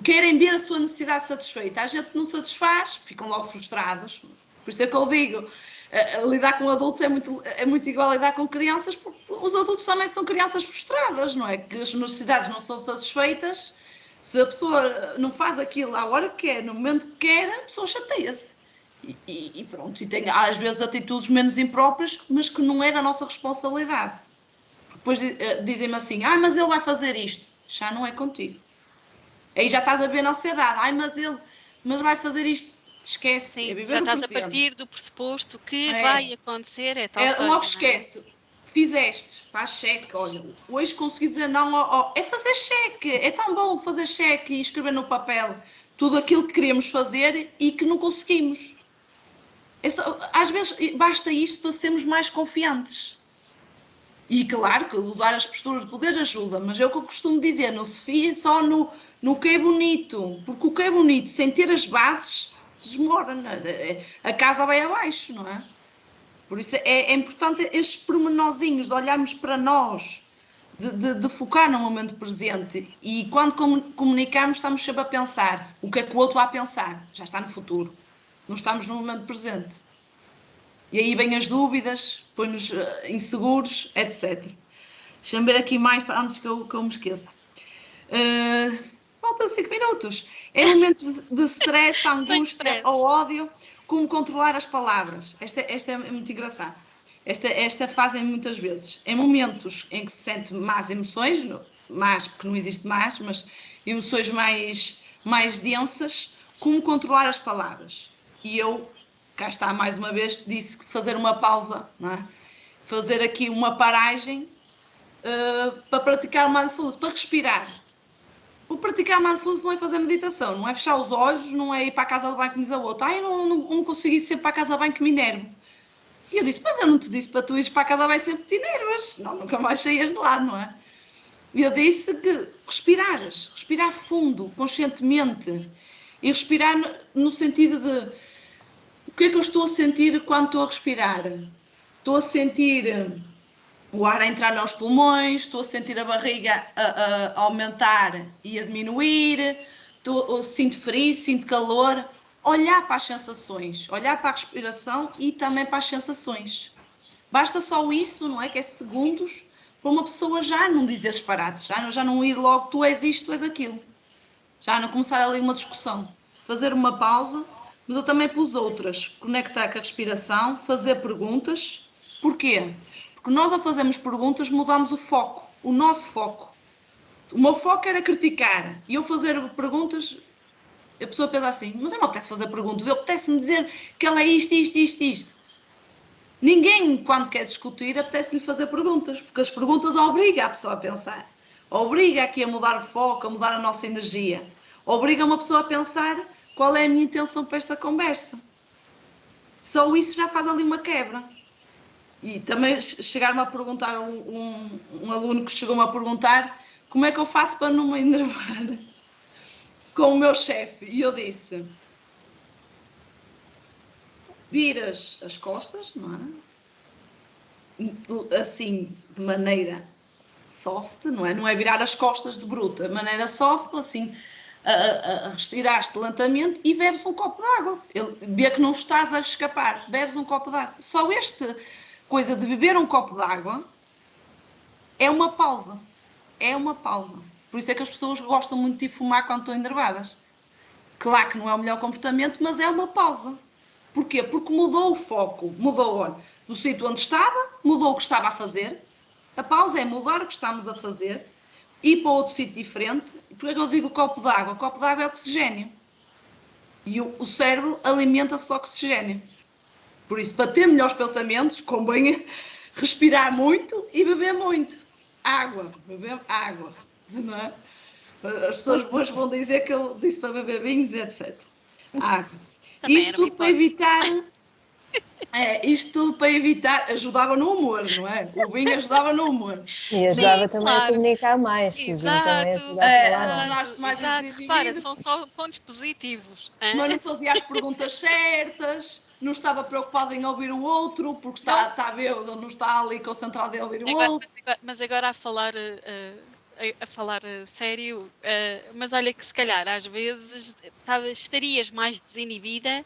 Querem ver a sua necessidade satisfeita. A gente não satisfaz, ficam logo frustrados. Por isso é que eu digo, lidar com adultos é muito igual a lidar com crianças, porque os adultos também são crianças frustradas, não é? Que as necessidades não são satisfeitas. Se a pessoa não faz aquilo à hora que quer, no momento que quer, a pessoa chateia-se. E pronto, e tem às vezes atitudes menos impróprias, mas que não é da nossa responsabilidade. Depois dizem-me assim, mas ele vai fazer isto. Já não é contigo. Aí já estás a ver na ansiedade. Mas vai fazer isto. Esquece. Sim, já estás a partir do pressuposto que vai acontecer. Logo esquece. Fizeste, faz cheque. Olha, hoje consegui dizer não. É fazer cheque. É tão bom fazer cheque e escrever no papel tudo aquilo que queríamos fazer e que não conseguimos. Às vezes basta isto para sermos mais confiantes. E claro que usar as posturas de poder ajuda, mas é o que eu costumo dizer, não se fie só no que é bonito, porque o que é bonito, sem ter as bases, desmorona, a casa vai abaixo, não é? Por isso é importante estes pormenorzinhos de olharmos para nós, de focar no momento presente, e quando comunicamos estamos sempre a pensar o que é que o outro vai pensar, já está no futuro, não estamos no momento presente. E aí vêm as dúvidas, põe-nos inseguros, etc. Deixa-me ver aqui mais antes que eu me esqueça. Faltam 5 minutos. Em momentos de stress, angústia ou ódio, como controlar as palavras? Esta é muito engraçada. Esta fazem muitas vezes. Em momentos em que se sente más emoções, porque não existe más, mas emoções mais densas, como controlar as palavras? E eu, cá está mais uma vez, disse que fazer uma pausa, não é? Fazer aqui uma paragem para praticar o mindfulness, para respirar. O praticar mindfulness não é fazer meditação, não é fechar os olhos, não é ir para a casa de banho que me diz a outra. Eu não consegui ir sempre para a casa de banho que me enervo. E eu disse, mas eu não te disse para tu ires para a casa de banho sempre te enervas, senão nunca mais saías de lá, não é? E eu disse que respirar fundo, conscientemente, e respirar no sentido de o que é que eu estou a sentir quando estou a respirar? Estou a sentir o ar a entrar nos pulmões, estou a sentir a barriga a aumentar e a diminuir, sinto frio, sinto calor. Olhar para as sensações, olhar para a respiração e também para as sensações. Basta só isso, não é? Que é segundos, para uma pessoa já não dizer disparates, já não ir logo, tu és isto, tu és aquilo. Já não começar ali uma discussão. Fazer uma pausa, mas eu também pus outras. Conectar com a respiração, fazer perguntas. Porquê? Porque nós, ao fazermos perguntas, mudamos o foco, o nosso foco. O meu foco era criticar e eu fazer perguntas, a pessoa pensa assim, mas eu não apetece fazer perguntas, eu apetece-me dizer que ela é isto, isto, isto, isto. Ninguém, quando quer discutir, apetece-lhe fazer perguntas, porque as perguntas obrigam a pessoa a pensar. Obriga aqui a mudar o foco, a mudar a nossa energia. Obriga uma pessoa a pensar qual é a minha intenção para esta conversa. Só isso já faz ali uma quebra. E também chegaram-me a perguntar, um aluno que chegou-me a perguntar como é que eu faço para não me enervar com o meu chefe. E eu disse, viras as costas, não é? Assim, de maneira soft, não é? Não é virar as costas de bruta, de maneira soft, assim, retirar-te lentamente e bebes um copo de água. Vê que não estás a escapar, bebes um copo de água. Só esta coisa de beber um copo de água é uma pausa. É uma pausa. Por isso é que as pessoas gostam muito de fumar quando estão enervadas. Claro que não é o melhor comportamento, mas é uma pausa. Porquê? Porque mudou o foco, mudou do sítio onde estava, mudou o que estava a fazer. A pausa é mudar o que estamos a fazer, ir para outro sítio diferente. Por que eu digo copo d'água? O copo d'água é oxigênio. E o cérebro alimenta-se de oxigênio. Por isso, para ter melhores pensamentos, convém respirar muito e beber muito. Água, beber água. Não é? As pessoas boas vão dizer que eu disse para beber vinhos, etc. Água. Isto tudo para evitar. Isto tudo para evitar. Ajudava no humor, não é? O vinho ajudava no humor. E ajudava Sim, também claro. a comunicar mais. Exato, exato. Repara, são só pontos positivos. Mas não fazia as perguntas certas, não estava preocupado em ouvir o outro, porque está bêbado, não está ali concentrado em ouvir o outro. Mas agora a falar sério, mas olha que se calhar às vezes estarias mais desinibida,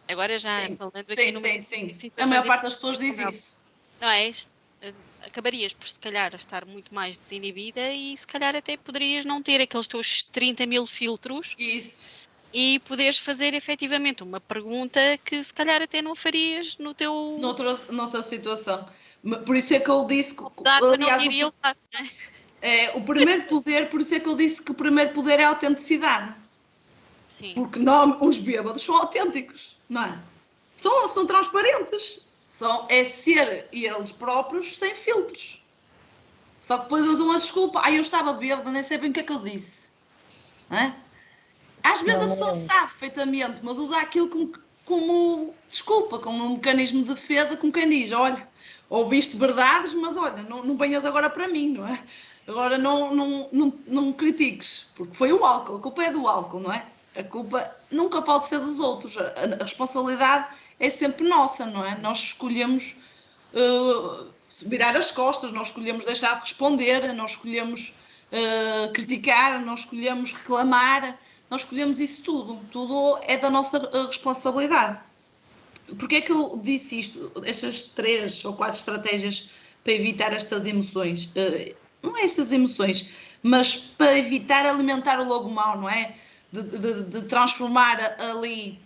agora já falando aqui numa Sim. A maior parte das pessoas diz isso. Não é? Acabarias por se calhar estar muito mais desinibida e se calhar até poderias não ter aqueles teus 30 mil filtros. Isso. E poderes fazer efetivamente uma pergunta que se calhar até não farias no teu... Noutra situação. Por isso é que eu disse que... Aliás, o primeiro poder, por isso é que eu disse que o primeiro poder é a autenticidade. Sim. Porque os bêbados são autênticos, não é? São transparentes. É ser eles próprios sem filtros. Só que depois usam a desculpa. Eu estava bêbada, nem sei bem o que é que eu disse. Não é? Às vezes a pessoa sabe perfeitamente, mas usa aquilo como desculpa, como um mecanismo de defesa, como quem diz, olha, ouviste verdades, mas olha, não venhas agora para mim, não é? Agora não critiques, porque foi o álcool, a culpa é do álcool, não é? A culpa nunca pode ser dos outros, a responsabilidade é sempre nossa, não é? Nós escolhemos virar as costas, nós escolhemos deixar de responder, nós escolhemos criticar, nós escolhemos reclamar, nós escolhemos isso tudo é da nossa responsabilidade. Porquê é que eu disse isto, estas 3 ou 4 estratégias para evitar estas emoções? Não é estas emoções, mas para evitar alimentar o lobo mau, não é? De transformar ali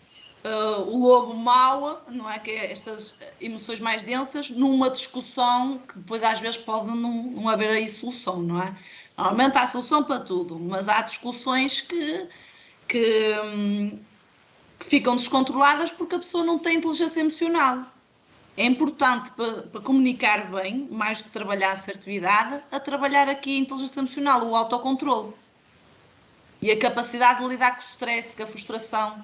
o lobo mau, não é? Que é estas emoções mais densas, numa discussão que depois às vezes pode não haver aí solução, não é? Normalmente há solução para tudo, mas há discussões que ficam descontroladas porque a pessoa não tem inteligência emocional. É importante para comunicar bem, mais do que trabalhar a assertividade, a trabalhar aqui a inteligência emocional, o autocontrole. E a capacidade de lidar com o stress, com a frustração.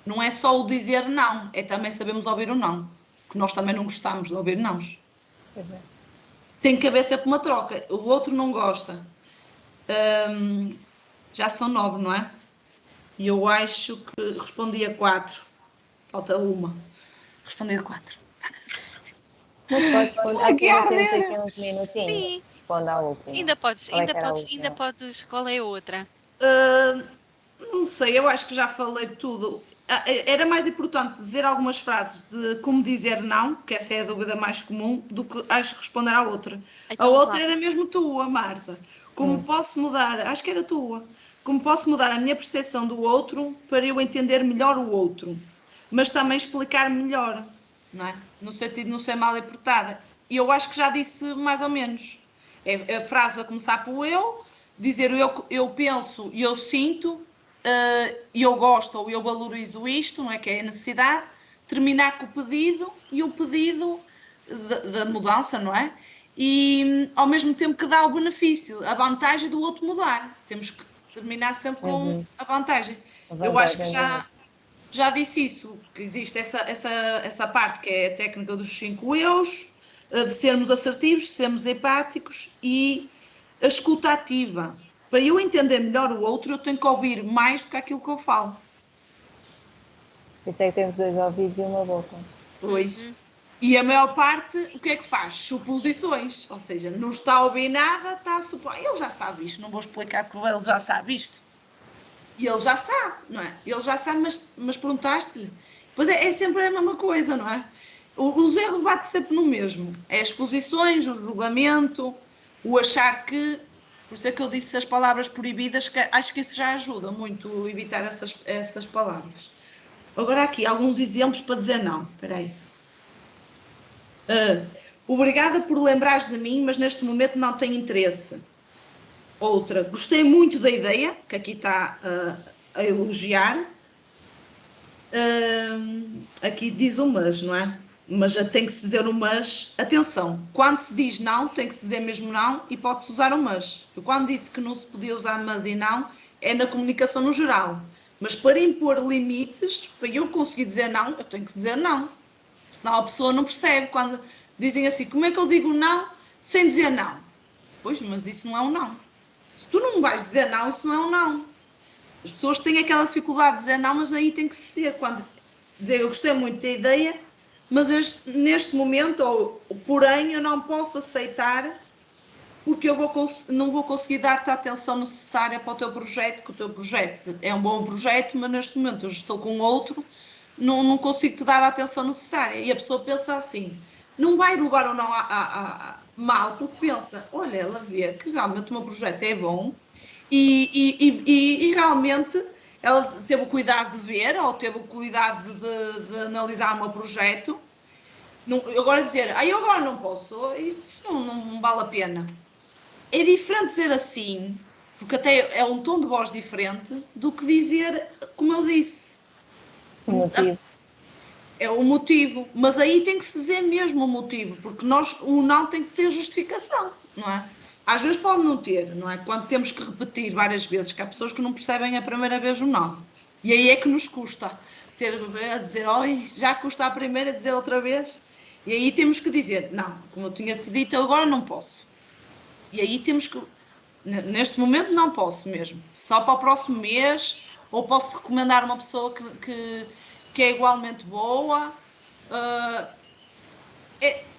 Não é só o dizer não, é também sabermos ouvir o não. Que nós também não gostamos de ouvir nãos. Tem que haver sempre uma troca. O outro não gosta. Já são 9, não é? E eu acho que respondi a 4. Falta uma. Respondi a 4. Mas podes responder, Aqui a ainda temos arder. aqui uns minutinhos. Sim, Responda à última. ainda podes, Qual é ainda que era a podes, ainda última? podes. Qual é a outra? Não sei, eu acho que já falei tudo. Era mais importante dizer algumas frases de como dizer não, que essa é a dúvida mais comum, do que acho que responder à outra. A Então outra vá. era mesmo tua, Marta. Como posso mudar, acho que era tua, como posso mudar a minha percepção do outro para eu entender melhor o outro, mas também explicar melhor, não é? No sentido de não ser mal interpretada. E eu acho que já disse mais ou menos. É a frase a começar por dizer eu penso e eu sinto, e eu gosto ou eu valorizo isto, não é? Que é a necessidade, terminar com o pedido e o pedido da mudança, não é? E ao mesmo tempo que dá o benefício, a vantagem do outro mudar. Temos que terminar sempre com a vantagem. A Eu acho que vantagem do outro. já disse isso, que existe essa parte que é a técnica dos 5 eus, de sermos assertivos, sermos empáticos e a escuta ativa. Para eu entender melhor o outro, eu tenho que ouvir mais do que aquilo que eu falo. Por isso é que temos 2 ouvidos e uma boca. Pois. E a maior parte, o que é que faz? Suposições. Ou seja, não está a ouvir nada, está a supor. Ele já sabe isto, não vou explicar porque ele já sabe isto. E ele já sabe, não é? Ele já sabe, mas perguntaste-lhe. Pois é sempre a mesma coisa, não é? Os erros batem sempre no mesmo. É as posições, o julgamento, o achar que. Por isso é que eu disse as palavras proibidas, que acho que isso já ajuda muito a evitar essas palavras. Agora aqui, alguns exemplos para dizer não. Espera aí. Obrigada por lembrares de mim, mas neste momento não tenho interesse. Outra, gostei muito da ideia, que aqui está a elogiar. Aqui diz o mas, não é? Mas tem que se dizer o mas. Atenção, quando se diz não, tem que se dizer mesmo não e pode-se usar o mas. Eu quando disse que não se podia usar mas e não, é na comunicação no geral. Mas para impor limites, para eu conseguir dizer não, eu tenho que dizer não. Senão a pessoa não percebe. Quando dizem assim, como é que eu digo não sem dizer não? Pois, mas isso não é um não. Se tu não vais dizer não, isso não é um não. As pessoas têm aquela dificuldade de dizer não, mas aí tem que ser. Quando dizer eu gostei muito da ideia, mas neste momento, ou porém, eu não posso aceitar porque eu não vou conseguir dar-te a atenção necessária para o teu projeto, que o teu projeto é um bom projeto, mas neste momento eu estou com outro, não consigo te dar a atenção necessária. E a pessoa pensa assim, não vai levar ou não a mal, porque pensa, olha, ela vê que realmente o meu projeto é bom e realmente ela teve o cuidado de ver ou teve o cuidado de analisar o meu projeto. Não, agora dizer, eu agora não posso, isso não vale a pena. É diferente dizer assim, porque até é um tom de voz diferente, do que dizer como eu disse. O motivo. É o motivo, mas aí tem que se dizer mesmo o motivo, porque o não tem que ter justificação, não é? Às vezes pode não ter, não é? Quando temos que repetir várias vezes, que há pessoas que não percebem a primeira vez o não. E aí é que nos custa ter a dizer, oi, já custa a primeira dizer outra vez. E aí temos que dizer, não, como eu tinha te dito, eu agora não posso. E aí temos que, neste momento não posso mesmo, só para o próximo mês, ou posso recomendar uma pessoa que é igualmente boa,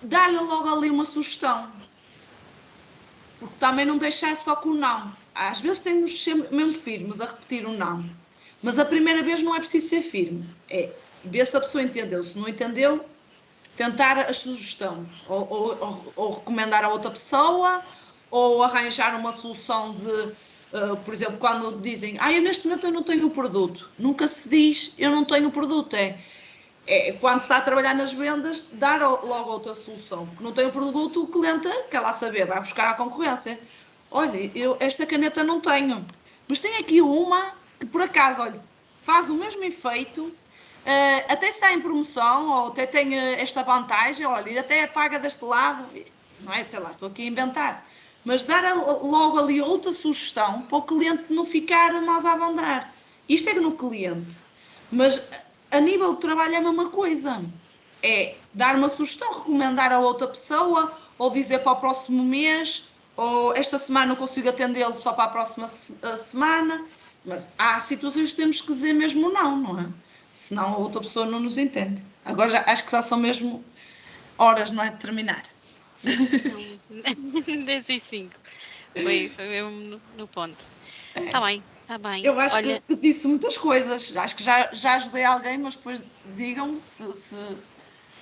dar-lhe logo ali uma sugestão, porque também não deixar só com o não. Às vezes temos de ser mesmo firmes a repetir o não, mas a primeira vez não é preciso ser firme, é ver se a pessoa entendeu, se não entendeu, tentar a sugestão, ou recomendar a outra pessoa, ou arranjar uma solução de, por exemplo, quando dizem, eu neste momento eu não tenho o produto, nunca se diz eu não tenho o produto, quando se está a trabalhar nas vendas, dar logo outra solução, porque não tem o produto, o cliente quer lá saber, vai buscar a concorrência. Olha, esta caneta não tenho, mas tenho aqui uma que por acaso, olha, faz o mesmo efeito, até está em promoção, ou até tem esta vantagem, olha, até paga deste lado, não é? Sei lá, estou aqui a inventar. Mas dar logo ali outra sugestão para o cliente não ficar mais a abandonar. Isto é no cliente. Mas a nível de trabalho é a mesma coisa. É dar uma sugestão, recomendar a outra pessoa, ou dizer para o próximo mês, ou esta semana não consigo atendê-lo só para a próxima semana. Mas há situações que temos que dizer mesmo não é? Senão a outra pessoa não nos entende. Agora acho que já são mesmo horas, não é, de terminar. Sim, são 10h05. Foi mesmo no ponto. Está bem, está bem. Eu acho Olha, que disse muitas coisas. Acho que já ajudei alguém, mas depois digam-me se...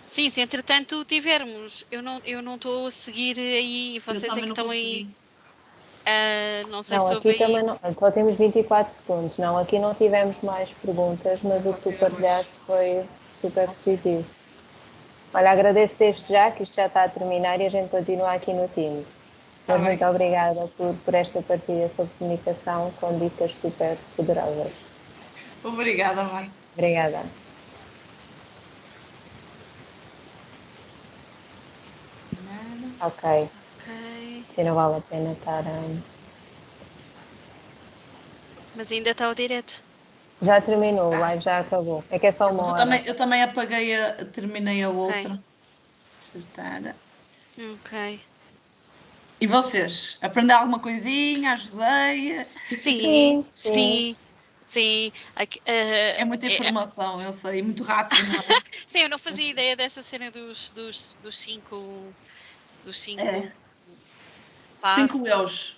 sim, se entretanto tivermos, eu não estou a seguir aí, Eu vocês é também que não estão aí, consegui. não sei Não, se houve aqui aí. também não, só temos 24 segundos. Não, aqui não tivemos mais perguntas, mas o que Pode tu ser abaixo. partilhaste foi super positivo. Olha, agradeço desde já, que isto já está a terminar e a gente continua aqui no Teams. Está Mas muito bem. obrigada por esta partilha sobre comunicação com dicas super poderosas. Obrigada, mãe. Obrigada. Ok, Ok, se não vale a pena estar. mas ainda está o direto. Já terminou, o Tá. live já acabou. É que é só uma hora. Eu também apaguei, terminei a Ok, outra. Deixa estar. ok. E vocês? Aprenderam alguma coisinha? Ajudei? Sim, Sim, sim. sim, sim. É muita informação, eu sei, muito rápido, não é? Sim, eu não Eu fazia sei. ideia dessa cena dos cinco, dos É. cinco passos. 5 eus.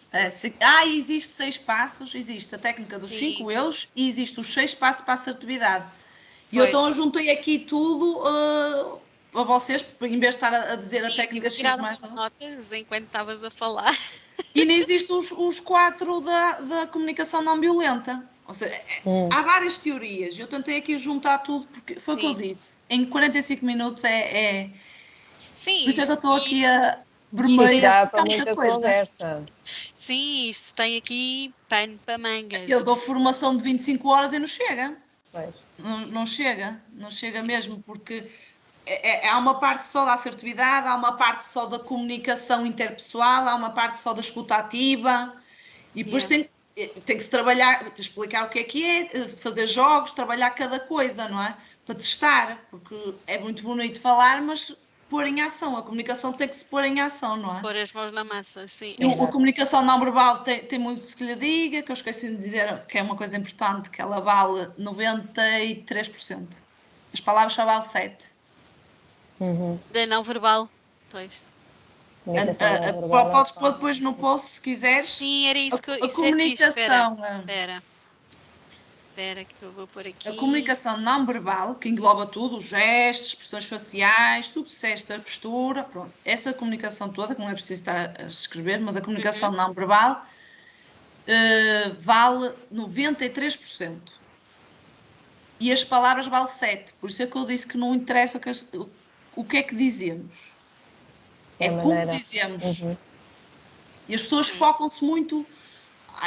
Existe 6 passos, existe a técnica dos Sim, 5 eus e existe os 6 passos para a assertividade. E eu então pois. juntei aqui tudo para vocês, em vez de estar a dizer a Sim, eu tive técnica que X tirar mais umas um. notas enquanto estavas a falar. E nem existem os 4 da comunicação não violenta. Ou seja, Hum. há várias teorias. Eu tentei aqui juntar tudo, porque foi o que eu Sim, disse. Em 45 minutos Por sim, isso é que eu estou aqui a isto Isto é, vermelha, dá porque para há muita muita coisa. conversa. sim, isto tem aqui pano para Eu mangas. dou formação de 25 horas e não chega. Pois. Não chega mesmo, porque há uma parte só da assertividade, há uma parte só da comunicação interpessoal, há uma parte só da escuta ativa, e depois Yeah. tem que se trabalhar, te explicar o que é, fazer jogos, trabalhar cada coisa, não é? Para testar, porque é muito bonito falar, mas pôr em ação, a comunicação tem que se pôr em ação, não é? Pôr as mãos na massa, sim. E a Exato. comunicação não verbal tem muito que se lhe diga, que eu esqueci de dizer que é uma coisa importante, que ela vale 93%. As palavras só valem 7%. Uhum. Da não verbal, pois. Comunicação não verbal é o Podes que pôr fala depois mais. no post se quiseres. Sim, era isso que A isso é fixe. Espera, comunicação, espera, espera que eu vou pôr a aqui. comunicação não verbal, que engloba tudo, os gestos, expressões faciais, tudo disseste, a postura, pronto. Essa comunicação toda, que não é preciso estar a escrever, mas a comunicação Uhum. não verbal vale 93%. E as palavras valem 7%. Por isso é que eu disse que não interessa o que é que dizemos. É É a como maneira. dizemos. Uhum. E as pessoas Sim, focam-se muito.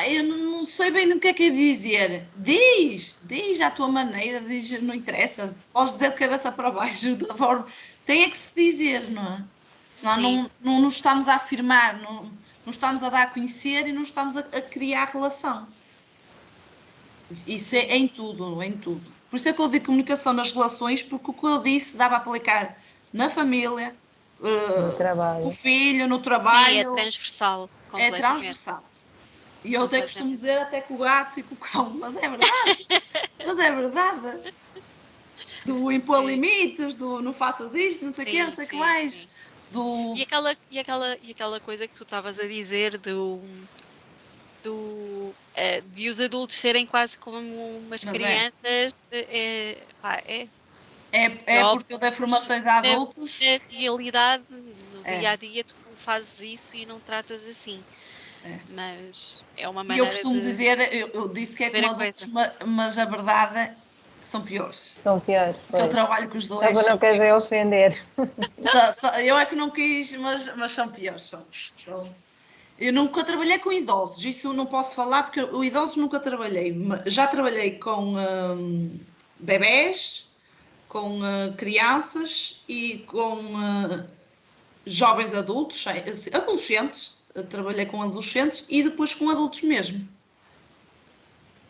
Eu não sei bem o que é dizer. Diz à tua maneira, diz, não interessa. Podes dizer de cabeça para baixo, da forma. Tem é que se dizer, não é? Senão sim. não nos estamos a afirmar, não estamos a dar a conhecer e não estamos a criar relação. Isso é em tudo, em tudo. Por isso é que eu digo comunicação nas relações, porque o que eu disse dá para aplicar na família, No com o trabalho. filho, no Sim, é trabalho, transversal, é completamente. transversal. E eu até costumo Completamente. dizer até com o gato e com o cão, mas é verdade, mas é verdade. Do impor Sim, limites, do não faças isto, não sei o quê, não sim, sei o que sim, mais. sim. Do. E aquela coisa que tu estavas a dizer de os adultos serem quase como umas Mas é. crianças, pá, é É óbvio, porque eu dei mas formações a na, adultos. na realidade, no dia a É, dia, tu não fazes isso e não tratas assim. é. Mas é uma E eu maneira costumo de dizer, eu disse que é ver com a adultos, coisa. mas a verdade é que são piores. São piores, Porque eu pois. trabalho com os Só dois, para não são querer piores. ofender. Eu é que não quis, mas são piores. Eu nunca trabalhei com idosos, isso eu não posso falar, porque eu idosos nunca trabalhei. Já trabalhei com bebés, com crianças e com jovens adultos, adolescentes. Trabalhei com adolescentes e depois com adultos mesmo.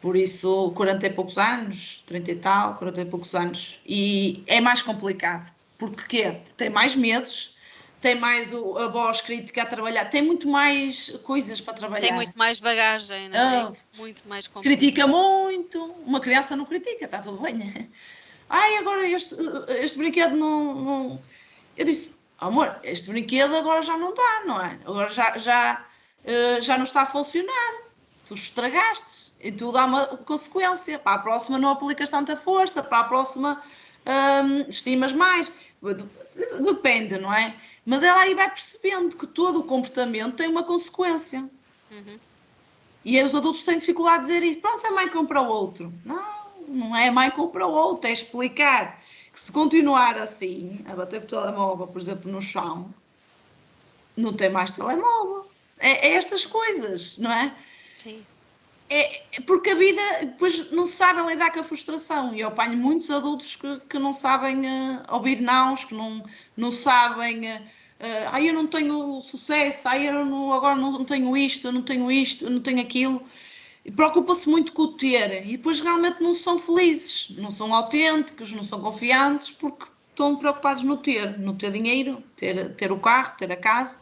Por isso, 40 e poucos anos, 30 e tal, 40 e poucos anos. E é mais complicado. Porque quê? Tem mais medos, tem mais a voz crítica a trabalhar, tem muito mais coisas para Tem muito trabalhar. mais bagagem, não é? É Ah, muito mais critica complicado. muito, uma criança não critica, está tudo bem. Ai, agora este brinquedo não. Eu disse. amor, este brinquedo agora já não dá, não é? Agora já não está a funcionar. Tu estragaste e tu dá uma consequência. Para a próxima não aplicas tanta força, para a próxima estimas mais. Depende, não é? Mas ela aí vai percebendo que todo o comportamento tem uma consequência. Uhum. E aí os adultos têm dificuldade de dizer isso. Pronto, a mãe compra o outro. Não é a mãe compra o outro, é explicar que se continuar assim, a bater com o telemóvel, por exemplo, no chão, não tem mais telemóvel. É estas coisas, não é? Sim. É porque a vida depois não sabem lidar com a frustração. E eu apanho muitos adultos que não sabem ouvir nãos, que não sabem. Eu não tenho sucesso, eu não, agora não tenho isto, eu não tenho isto, eu não tenho aquilo. E preocupam-se muito com o ter. E depois realmente não são felizes, não são autênticos, não são confiantes, porque estão preocupados no ter dinheiro, ter o carro, ter a casa.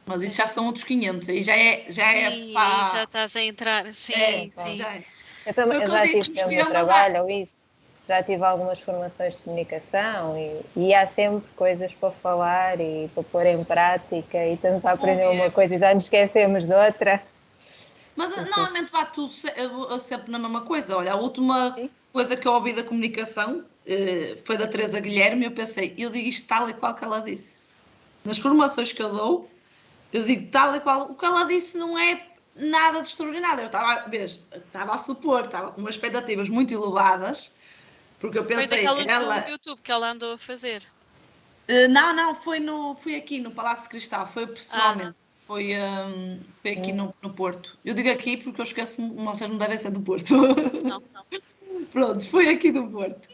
Mas isso já são outros 500, aí já é Sim, aí já pá. estás a entrar. É, Sim, Pronto. sim. já é. Eu, também, Foi o eu que eu já tive disse, os tempo no temas trabalho, ou isso. Já tive algumas formações de comunicação e há sempre coisas para falar e para pôr em prática e estamos a aprender óbvio, uma coisa e já nos esquecemos de outra. mas normalmente bate tudo sempre na mesma coisa. Olha, a última Sim. coisa que eu ouvi da comunicação foi da Teresa Guilherme. Eu pensei, eu digo isto tal e qual que ela disse. Nas formações que eu dou, eu digo tal e qual. O que ela disse não é nada de extraordinário. Eu estava a supor, estava com umas expectativas muito elevadas, porque eu Foi pensei, daquelas do ela. YouTube que ela andou a fazer. Não, foi aqui no Palácio de Cristal, foi Ah, pessoalmente. Foi aqui no Porto. Eu digo aqui porque eu esqueço-me, vocês não devem ser do Porto. não, não. Pronto, foi aqui do Porto.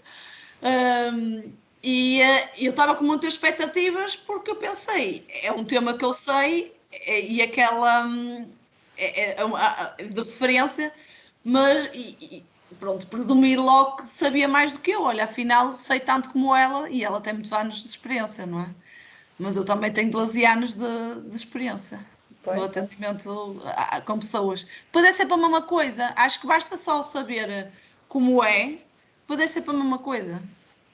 Eu estava com muitas expectativas porque eu pensei, é um tema que eu sei e aquela de referência, mas pronto, presumi logo que sabia mais do que eu. Olha, afinal sei tanto como ela e ela tem muitos anos de experiência, não é? Mas eu também tenho 12 anos de experiência no Pois. atendimento com pessoas. Depois é sempre a mesma coisa. Acho que basta só saber como é, depois é sempre a mesma coisa.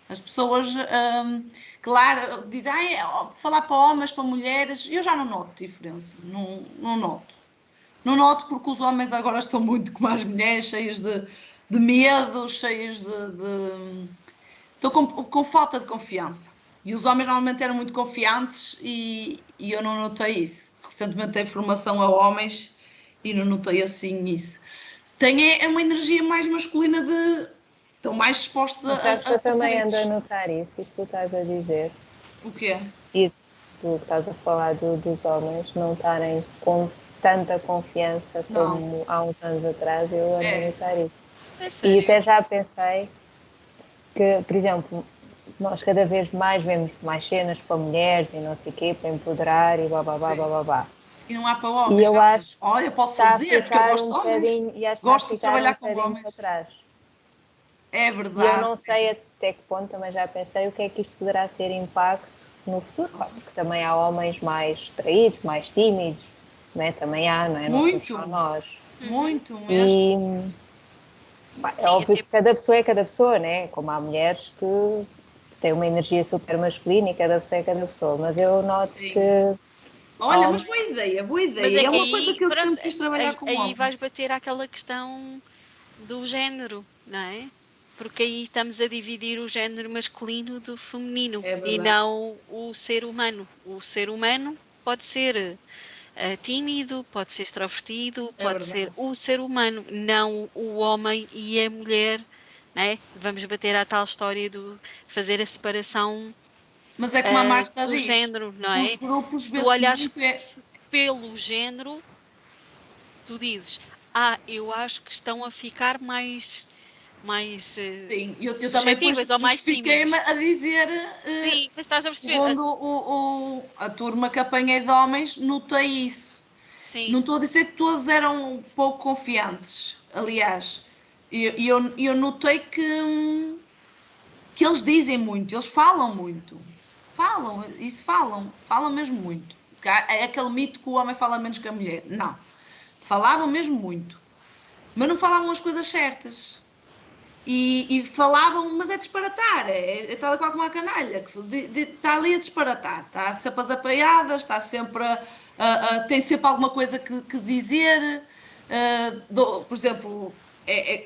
As pessoas, claro, dizem, falar para homens, para mulheres, eu já não noto diferença. Não noto. Não noto porque os homens agora estão muito como as mulheres, cheios de medo, cheios estão com falta de confiança. E os homens normalmente eram muito confiantes e eu não notei isso. Recentemente dei formação a homens e não notei assim isso. Tem uma energia mais masculina de. Estão mais dispostos Mas sabes que eu a também ando a conflitos. notar isso que tu estás a dizer. O quê? Isso, tu que estás a falar dos homens não estarem com tanta confiança Não. como há uns anos atrás, eu ando a É. notar isso. É E até sério. já pensei que, por exemplo, nós cada vez mais vemos mais cenas para mulheres e não sei o quê, para empoderar e blá blá blá blá Sim. blá blá. E não há para E homens, eu realmente. acho Olha, eu que posso está a dizer, porque eu ficar gosto um de homens. bocadinho, e acho que está a Gosto de ficar um trabalhar com bocadinho para homens. trás. É E eu verdade. não sei até que ponto, também já pensei o que é que isto poderá ter impacto no futuro, claro, porque também há homens mais traídos, mais tímidos, né? Também há, não é? Não somos Muito, só nós. Uhum. muito mesmo. E pá, é Sim, óbvio até que cada pessoa, né? Como há mulheres que têm uma energia super masculina e cada pessoa é cada pessoa, mas eu noto que Sim. há Olha, mas homens. boa ideia, boa mas ideia. é E é que uma coisa aí, que eu pronto, sempre quis trabalhar aí, com aí vais homens. bater àquela questão do género, não é? Porque aí estamos a dividir o género masculino do feminino É e verdade, não o ser humano. O ser humano pode ser tímido, pode ser extrovertido, é pode ser verdade. o ser humano, não o homem e a mulher, né? Vamos bater à tal história do fazer a separação Mas é como a Marta do diz, género, não os é? grupos Se tu vê-se olhares muito, pelo género, tu dizes, eu acho que estão a ficar mais sim, eu também depois suscetíveis ou mais justifiquei-me tímidos. a dizer, Sim, mas estás a perceber? segundo a turma que apanhei de homens, notei isso. Sim, Não estou a dizer que todos eram pouco confiantes, aliás, eu notei que eles dizem muito, eles falam muito. Falam mesmo muito. É aquele mito que o homem fala menos que a mulher. Não. Falavam mesmo muito. Mas não falavam as coisas certas. e falavam, mas é disparatar, é tal qual como a canalha, que está ali a disparatar, está sempre as apaiadas, está sempre tem sempre alguma coisa que dizer, por exemplo,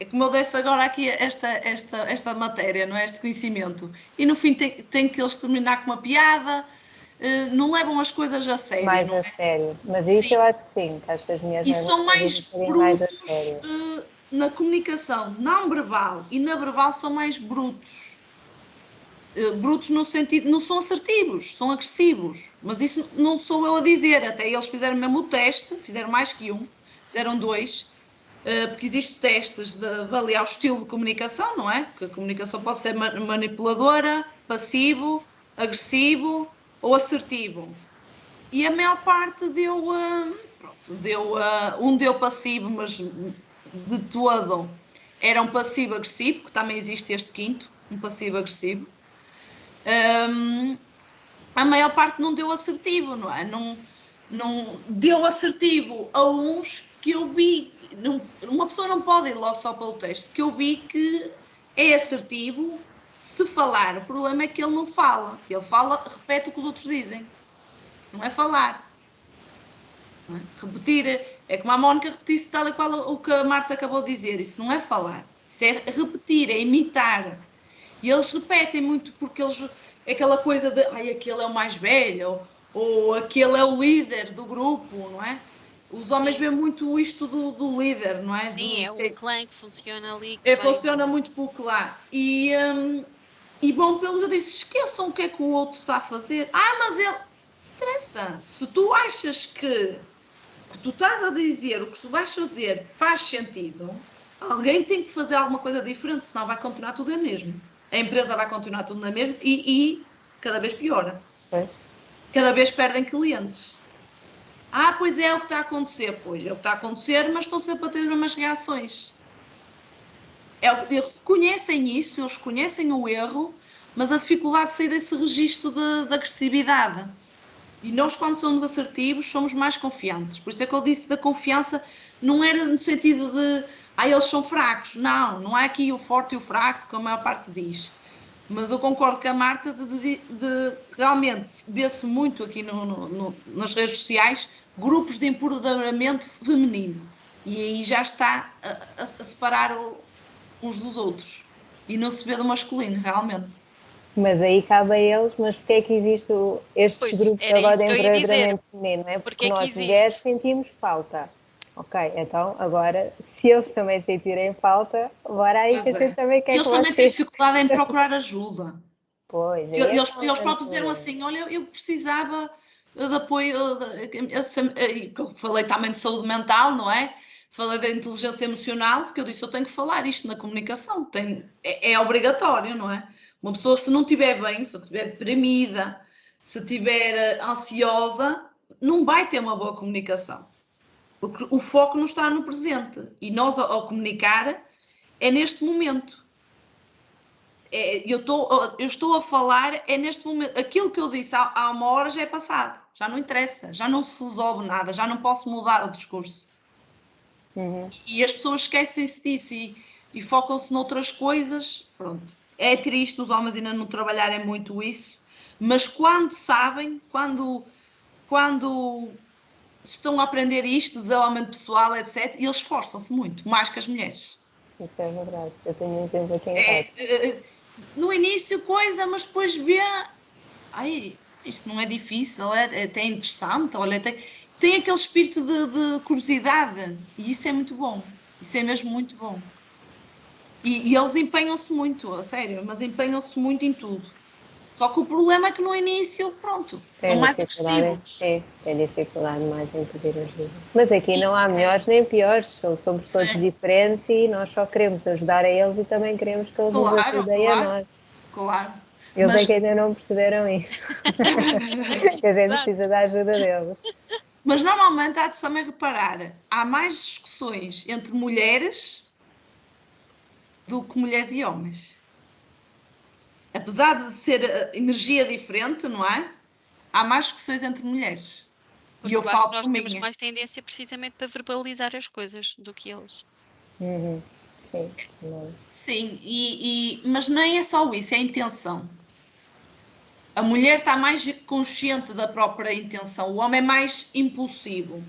como eu disse agora aqui esta matéria, não é? Este conhecimento, e no fim tem que eles terminar com uma piada, não levam as coisas a sério, Mais não a é? sério. Mas isso Sim. eu acho que sim, que acho que as mulheres E levam são as coisas um mais bocadinho mais a brutos sério. na comunicação não verbal e na verbal são mais brutos. Brutos no sentido, não são assertivos, são agressivos. Mas isso não sou eu a dizer, até eles fizeram mesmo o teste, fizeram mais que um, fizeram 2, porque existem testes de avaliar o estilo de comunicação, não é? Que a comunicação pode ser manipuladora, passivo, agressivo ou assertivo. E a maior parte um deu passivo, mas de todo era um passivo agressivo, porque também existe este quinto, um passivo agressivo. A maior parte não deu assertivo, não é? Não deu assertivo a uns que eu vi. Uma pessoa não pode ir logo só pelo texto, que eu vi que é assertivo se falar. O problema é que ele não fala. Ele fala, repete o que os outros dizem. Isso não é falar. Não é? Repetir, é como a Mónica repetisse tal e qual o que a Marta acabou de dizer. Isso não é falar. Isso é repetir, é imitar. E eles repetem muito porque eles. É aquela coisa de ai, aquele é o mais velho, ou aquele é o líder do grupo, não é? Os homens Sim. veem muito isto do líder, não é? Sim, é o clã que funciona ali, que vai. Funciona muito pouco lá. E bom, pelo que eu disse, esqueçam o que é que o outro está a fazer. Mas ele. Interessa. Se tu achas que o que tu estás a dizer, o que tu vais fazer faz sentido, alguém tem que fazer alguma coisa diferente, senão vai continuar tudo a mesmo. A empresa vai continuar tudo na mesma e cada vez piora. Pois. Cada vez perdem clientes. Pois é o que está a acontecer. Pois é o que está a acontecer, mas estão sempre a ter as mesmas reações. Eles reconhecem isso, eles reconhecem o erro, mas a dificuldade de sair desse registro de agressividade. E nós, quando somos assertivos, somos mais confiantes. Por isso é que eu disse da confiança, não era no sentido de eles são fracos. Não, não é aqui o forte e o fraco, que a maior parte diz. Mas eu concordo com a Marta de realmente vê-se muito aqui nas redes sociais grupos de empoderamento feminino. E aí já está a separar uns dos outros. E não se vê do masculino, realmente. Mas aí cabe a eles, mas porque é que existe estes Pois, grupos era agora isso de que eu ia dizer. empoderamento feminino? Não é Porque porque é que nós mulheres existe? sentimos falta. Ok, então agora, se eles também sentirem falta, bora aí Pois que a gente é. também E quer que eles também têm vocês. dificuldade em procurar ajuda. Pois, aí é que Eles é um próprios disseram problema. assim: olha, eu precisava de apoio. Eu falei também de saúde mental, não é? Falei da inteligência emocional, porque eu disse: eu tenho que falar isto na comunicação, é obrigatório, não é? Uma pessoa, se não estiver bem, se estiver deprimida, se estiver ansiosa, não vai ter uma boa comunicação, porque o foco não está no presente e nós, ao comunicar, é neste momento. Eu estou a falar é neste momento. Aquilo que eu disse há uma hora já é passado, já não interessa, já não se resolve nada, já não posso mudar o discurso. Uhum. E as pessoas esquecem-se disso e focam-se noutras coisas. Pronto. É triste os homens ainda não trabalharem muito isso, mas quando sabem, quando estão a aprender isto, desenvolvimento pessoal, etc., eles esforçam-se muito, mais que as mulheres. Isso é verdade. Eu tenho um exemplo aqui em casa. No início, coisa, mas depois vê. Isto não é difícil, é até interessante. Olha, tem aquele espírito de curiosidade e isso é muito bom. Isso é mesmo muito bom. E eles empenham-se muito, a sério, mas empenham-se muito em tudo. Só que o problema é que no início, pronto, são Tem mais dificuldade, agressivos. sim, tem dificuldade mais em pedir ajuda. Mas aqui E, não há melhores nem piores, somos todos sim, diferentes e nós só queremos ajudar a eles e também queremos que eles nos claro, ajudem a claro, nós. claro. Eles é Mas, que ainda não perceberam isso, que a gente Exato. precisa da ajuda deles. mas normalmente há de também reparar, há mais discussões entre mulheres do que mulheres e homens. Apesar de ser energia diferente, não é? Há mais discussões entre mulheres. E Porque eu eu acho que falo nós por temos mim. mais tendência precisamente para verbalizar as coisas do que eles. Uhum. sim. Não. Sim, mas nem é só isso, é a intenção. A mulher está mais consciente da própria intenção, o homem é mais impulsivo.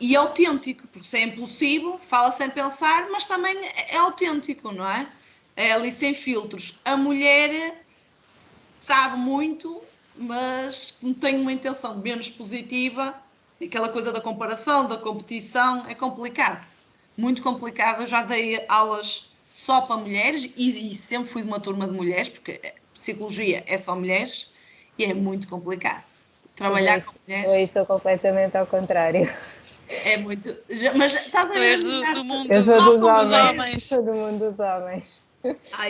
E autêntico, porque se é impulsivo, fala sem pensar, mas também é autêntico, não é? É ali sem filtros. A mulher sabe muito, mas não tem uma intenção menos positiva. Aquela coisa da comparação, da competição, é complicado. Muito complicado. Eu já dei aulas só para mulheres e sempre fui de uma turma de mulheres, porque psicologia é só mulheres e é muito complicado. Trabalhar com Eu mulheres sou completamente ao contrário. é muito. Mas estás a Tu és do imaginar-te mundo Eu sou só dos com dos homens. mulheres? homens. Sou do mundo dos homens.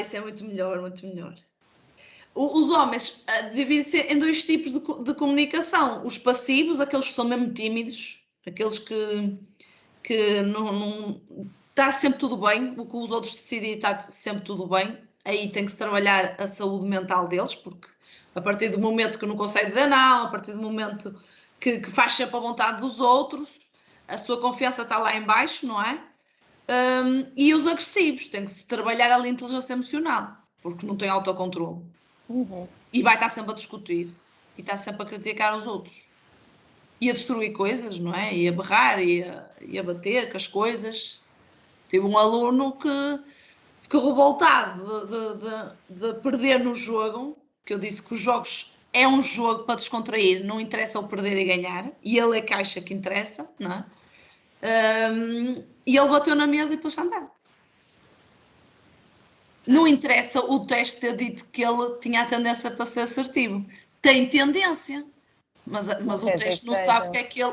Isso é muito melhor, muito melhor. Os homens dividem-se em dois tipos de comunicação. Os passivos, aqueles que são mesmo tímidos, aqueles que não está sempre tudo bem, o que os outros decidem está sempre tudo bem. Aí tem que se trabalhar a saúde mental deles, porque a partir do momento que não consegue dizer não, a partir do momento que faz sempre a vontade dos outros, a sua confiança está lá em baixo, não é? E os agressivos, tem que se trabalhar ali a inteligência emocional, porque não tem autocontrole. Uhum. E vai estar sempre a discutir. E está sempre a criticar os outros. E a destruir coisas, não é? E a berrar e a bater com as coisas. Tive um aluno que ficou revoltado de perder no jogo, que eu disse que os jogos é um jogo para descontrair, não interessa o perder e ganhar, e ele é que acha que interessa, não é? E ele bateu na mesa e depois andar. Não interessa o teste ter dito que ele tinha a tendência para ser assertivo. Tem tendência, mas o quer dizer teste que não sabe seja. o que é que ele.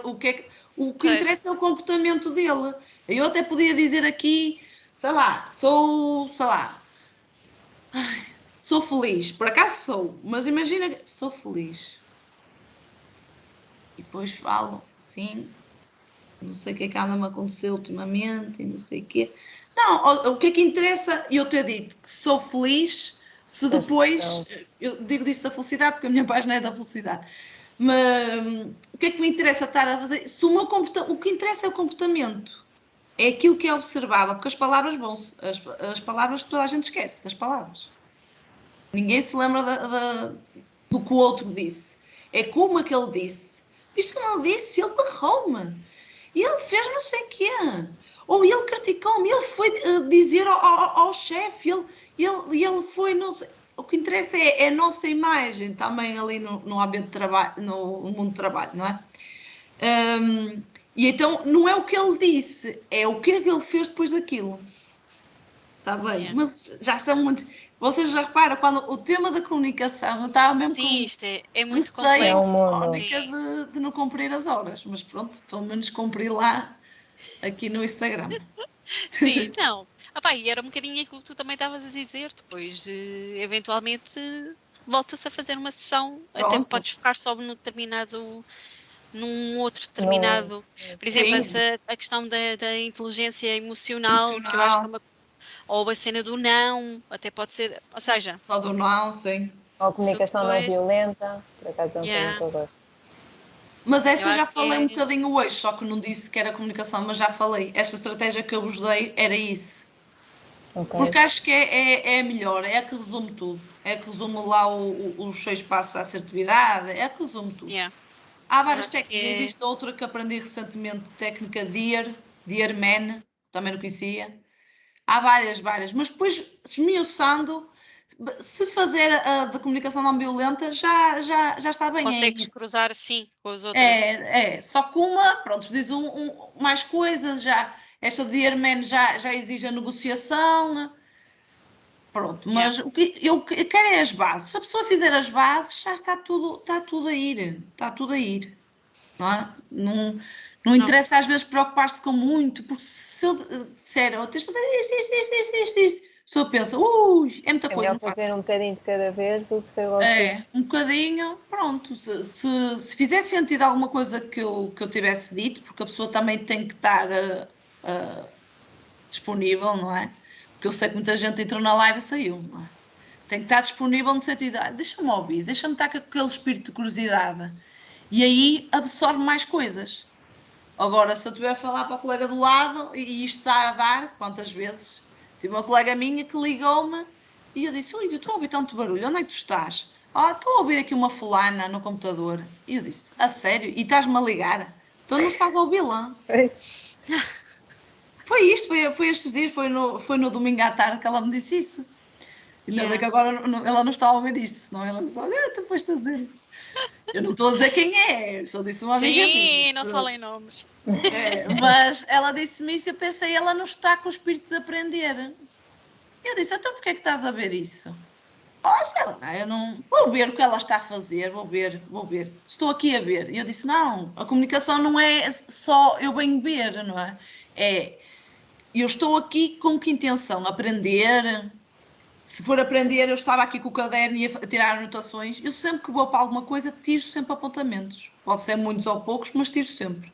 O que Pois, interessa é o comportamento dele. Eu até podia dizer aqui, sei lá, sei lá, sou feliz. Por acaso sou, mas imagina que sou feliz. E depois falo, sim, não sei o que é que anda-me a acontecer ultimamente e não sei o quê. Não, o que é que interessa eu ter dito que sou feliz se depois, eu digo disso da felicidade porque a minha página é da felicidade, mas o que é que me interessa estar a fazer? Se o que interessa é o comportamento, é aquilo que é observável, porque as palavras vão-se, as palavras que toda a gente esquece, das palavras. Ninguém se lembra do que o outro disse. É como é que ele disse. Isto como ele disse, ele barrou-me. E ele fez não sei o quê. Ou ele criticou-me, ele foi dizer ao chefe, ele foi, não sei. O que interessa é a nossa imagem também ali no ambiente de trabalho, no mundo do trabalho, não é? E então não é o que ele disse, é o que é que ele fez depois daquilo. Está bem, yeah. mas já são muito. Vocês já reparam, quando o tema da comunicação, eu estava mesmo Sim, com isto é muito receio É um complexo. mundo. crónica Sim. de não cumprir as horas, mas pronto, pelo menos cumpri lá aqui no Instagram. Sim, não. E era um bocadinho aquilo que tu também estavas a dizer. Depois, eventualmente, volta-se a fazer uma sessão, até Pronto, podes focar só num outro Não, determinado. Por exemplo, sim, a questão da inteligência emocional, que eu acho que é emocional, uma. Ou a cena do não, até pode ser. Ou seja, pode ou não, sim. ou se eu comunicação não depois. violenta, por acaso é um tema Yeah, que eu gosto. Mas eu essa já acho que falei um é. bocadinho hoje, só que não disse que era comunicação, mas já falei. Esta estratégia que eu vos dei era isso. Ok. Porque acho que é a melhor, é a que resume tudo. É a que resume lá os 6 passos à assertividade, é a que resume tudo. Yeah, Há eu várias acho que técnicas, é. existe outra que aprendi recentemente, técnica Dear Man, também não conhecia. Há várias, mas depois, esmiuçando, se fazer a da comunicação não violenta, já está bem, é Consegues isso. cruzar assim com as outras. Só que uma, pronto, diz mais coisas, esta de Dear Man já exige a negociação, pronto, Yeah, mas o que eu quero é as bases. Se a pessoa fizer as bases, já está tudo a ir, está tudo a ir. Não é? Não não. interessa às vezes preocupar-se com muito, porque se eu disser, oh, tens de fazer isto, a pessoa pensa, ui, é muita É coisa, melhor não fazer faço. um bocadinho de cada vez do que ser logo tudo. É, um bocadinho, pronto, se fizer sentido alguma coisa que eu tivesse dito, porque a pessoa também tem que estar disponível, não é? Porque eu sei que muita gente entrou na live e saiu, não é? Tem que estar disponível no sentido, deixa-me ouvir, deixa-me estar com aquele espírito de curiosidade. E aí absorve mais coisas. Agora, se eu estiver a falar para o colega do lado e isto está a dar, quantas vezes? Tive uma colega minha que ligou-me e eu disse, ui, eu estou a ouvir tanto barulho, onde é que tu estás? Ah, estou a ouvir aqui uma fulana no computador. E eu disse, a sério? E estás-me a ligar? Então não estás a ouvi-la? Foi isto, foi estes dias, foi no domingo à tarde que ela me disse isso. Ainda bem que agora ela não está a ouvir isto, senão ela diz, olha, tu foste a dizer. Eu não estou a dizer quem é, só disse uma amiga minha. Sim, não se fala em nomes. Mas ela disse-me isso e eu pensei, ela não está com o espírito de aprender. Eu disse, então porquê é que estás a ver isso? Oh, sei lá, eu não... Vou ver o que ela está a fazer, vou ver. Estou aqui a ver. E eu disse, não, a comunicação não é só eu venho ver, não é? Eu estou aqui com que intenção? Aprender. Se for aprender, eu estava aqui com o caderno e a tirar anotações. Eu sempre que vou para alguma coisa, tiro sempre apontamentos. Pode ser muitos ou poucos, mas tiro sempre.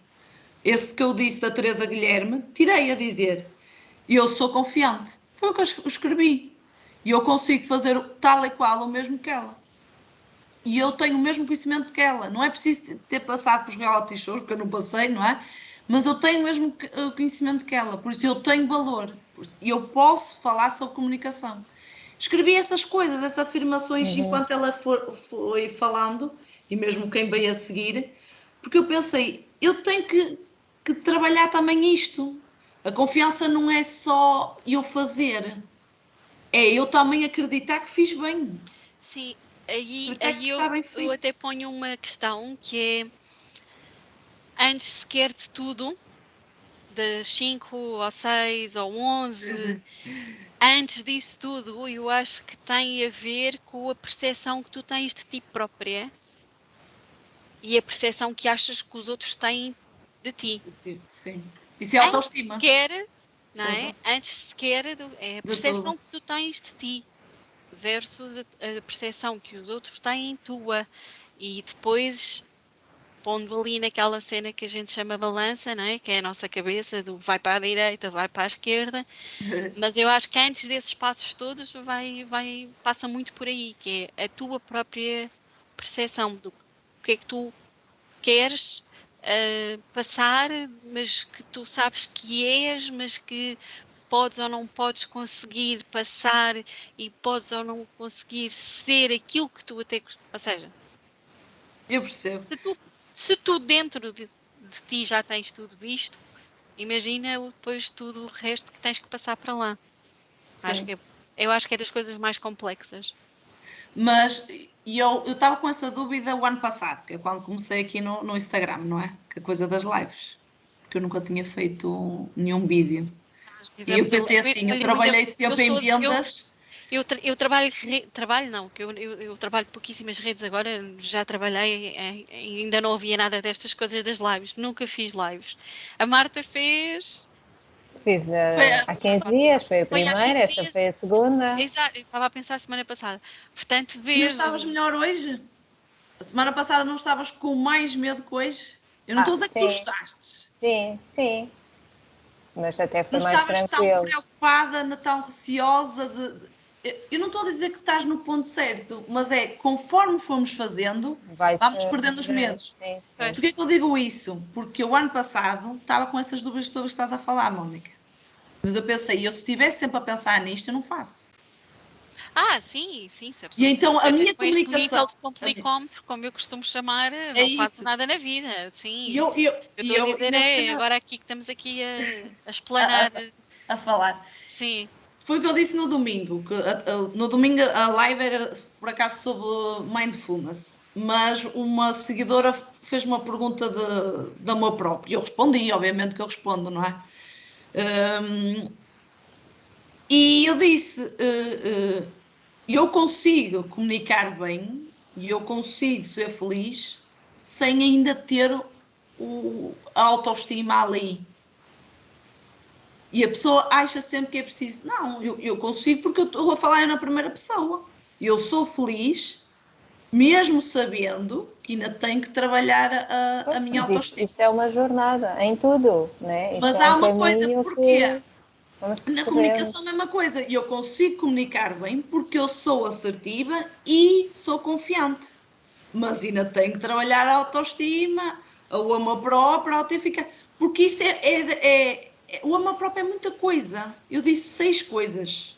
Esse que eu disse da Teresa Guilherme, tirei a dizer. E eu sou confiante. Foi o que eu escrevi. E eu consigo fazer tal e qual o mesmo que ela. E eu tenho o mesmo conhecimento que ela. Não é preciso ter passado por os reality shows, porque eu não passei, não é? Mas eu tenho o mesmo conhecimento que ela. Por isso eu tenho valor. E eu posso falar sobre comunicação. Escrevi essas coisas, essas afirmações, enquanto ela foi falando, e mesmo quem veio a seguir, porque eu pensei, eu tenho que trabalhar também isto. A confiança não é só eu fazer, é eu também acreditar que fiz bem. Sim, aí eu eu até ponho uma questão que é, antes sequer de tudo, das 5 ou 6 ou 11, antes disso tudo, eu acho que tem a ver com a percepção que tu tens de ti própria e a percepção que achas que os outros têm de ti. Sim. Isso é autoestima. Antes sequer, não é? Antes sequer é a percepção que tu tens de ti versus a percepção que os outros têm tua. E depois, pondo ali naquela cena que a gente chama balança, não é? Que é a nossa cabeça do vai para a direita, vai para a esquerda. Mas eu acho que antes desses passos todos passa muito por aí, que é a tua própria percepção do que é que tu queres passar, mas que tu sabes que és, mas que podes ou não podes conseguir passar e podes ou não conseguir ser aquilo que tu até... Ou seja, eu percebo. Se tu dentro de ti já tens tudo isto, imagina depois tudo o resto que tens que passar para lá. Eu acho que é das coisas mais complexas. Mas eu estava com essa dúvida o ano passado, que é quando comecei aqui no Instagram, não é? Que é a coisa das lives. Porque eu nunca tinha feito nenhum vídeo. E eu pensei assim, eu trabalhei sempre em vendas. Eu trabalho não, que eu trabalho pouquíssimas redes agora, já trabalhei, ainda não havia nada destas coisas das lives, nunca fiz lives. A Marta fez... Fiz há 15 dias, foi a primeira, esta foi a segunda. Exato, eu estava a pensar a semana passada. Portanto, Mas estavas melhor hoje? A semana passada não estavas com mais medo que hoje? Eu não estou a dizer que tu gostaste. Sim. Mas até foi não mais tranquilo. Não estavas tão preocupada, tão receosa Eu não estou a dizer que estás no ponto certo, mas conforme formos fazendo, vamos perdendo os medos. Sim. Porquê é que eu digo isso? Porque o ano passado estava com essas dúvidas todas que estás a falar, Mónica. Mas eu pensei, se estivesse sempre a pensar nisto, eu não faço. Sim. E então a minha com este nível de complicómetro, como eu costumo chamar, não faço nada na vida. Sim. Eu estou a dizer agora aqui que estamos aqui a explanar. A falar. Sim. Foi o que eu disse no domingo. Que no domingo a live era por acaso sobre mindfulness. Mas uma seguidora fez uma pergunta de amor próprio. Eu respondi, obviamente que eu respondo, não é? E eu disse, eu consigo comunicar bem e eu consigo ser feliz sem ainda ter a autoestima ali. E a pessoa acha sempre que é preciso. Não, eu consigo porque eu estou a falar na primeira pessoa. Eu sou feliz, mesmo sabendo que ainda tenho que trabalhar a minha autoestima. Isto é uma jornada, em tudo, né? Mas há uma coisa, porquê? Na comunicação é a mesma coisa. Eu consigo comunicar bem porque eu sou assertiva e sou confiante. Mas ainda tenho que trabalhar a autoestima, o amor próprio, a autentificar. porque isso o amor próprio é muita coisa. Eu disse 6 coisas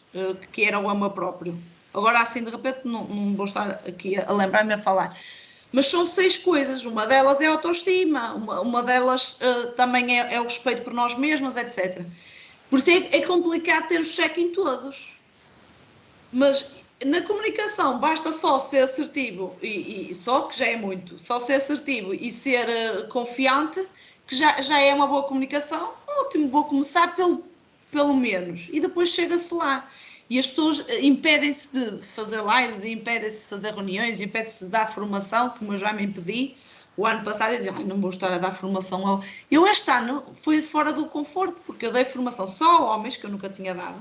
que era o amor próprio. Agora assim de repente não vou estar aqui a lembrar-me a falar. Mas são 6 coisas. Uma delas é a autoestima, uma delas também é o respeito por nós mesmos, etc. Por isso é complicado ter o cheque em todos. Mas na comunicação basta só ser assertivo, e só que já é muito, só ser assertivo e ser confiante, que já é uma boa comunicação. Ótimo, vou começar pelo menos, e depois chega-se lá. E as pessoas impedem-se de fazer lives, impedem-se de fazer reuniões, impedem-se de dar formação, como eu já me impedi. O ano passado eu disse, não vou estar a dar formação. Eu este ano fui fora do conforto, porque eu dei formação só a homens, que eu nunca tinha dado,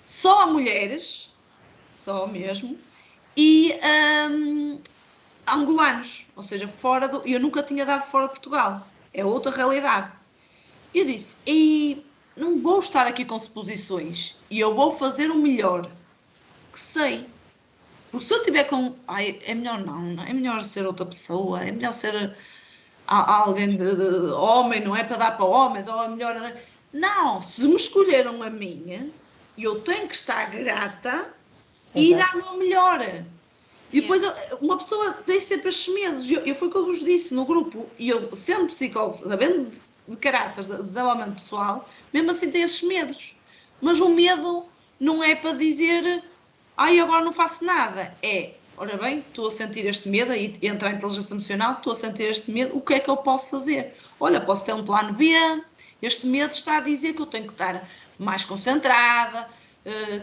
só a mulheres, só mesmo, e angolanos, ou seja, eu nunca tinha dado fora de Portugal. É outra realidade. Eu disse, e não vou estar aqui com suposições, e eu vou fazer o melhor que sei. Porque se eu tiver com. Ai, é melhor não, é melhor ser outra pessoa, é melhor ser alguém de homem, não é para dar para homens, ou é melhor. Não, se me escolheram a mim, eu tenho que estar grata e dar o meu melhor. E depois uma pessoa deixa sempre estes medos. Foi o que eu vos disse no grupo, e eu, sendo psicólogo, sabendo de caraças de desenvolvimento pessoal, mesmo assim tem esses medos. Mas o medo não é para dizer, ai, agora não faço nada. É, ora bem, estou a sentir este medo, aí entra a inteligência emocional, estou a sentir este medo, o que é que eu posso fazer? Olha, posso ter um plano B, este medo está a dizer que eu tenho que estar mais concentrada,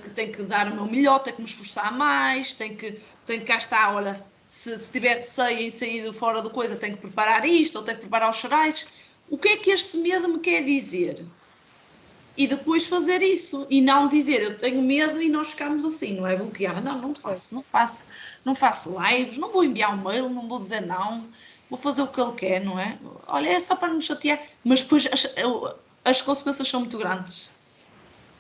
que tenho que dar o meu melhor, tenho que me esforçar mais, tenho que cá estar, olha, se tiver receio em sair fora do coisa, tenho que preparar isto, ou tenho que preparar os cereais. O que é que este medo me quer dizer? E depois fazer isso, e não dizer, eu tenho medo, e nós ficamos assim, não é? Bloquear, não faço lives, não vou enviar um mail, não vou dizer não, vou fazer o que ele quer, não é? Olha, é só para não me chatear, mas depois as consequências são muito grandes.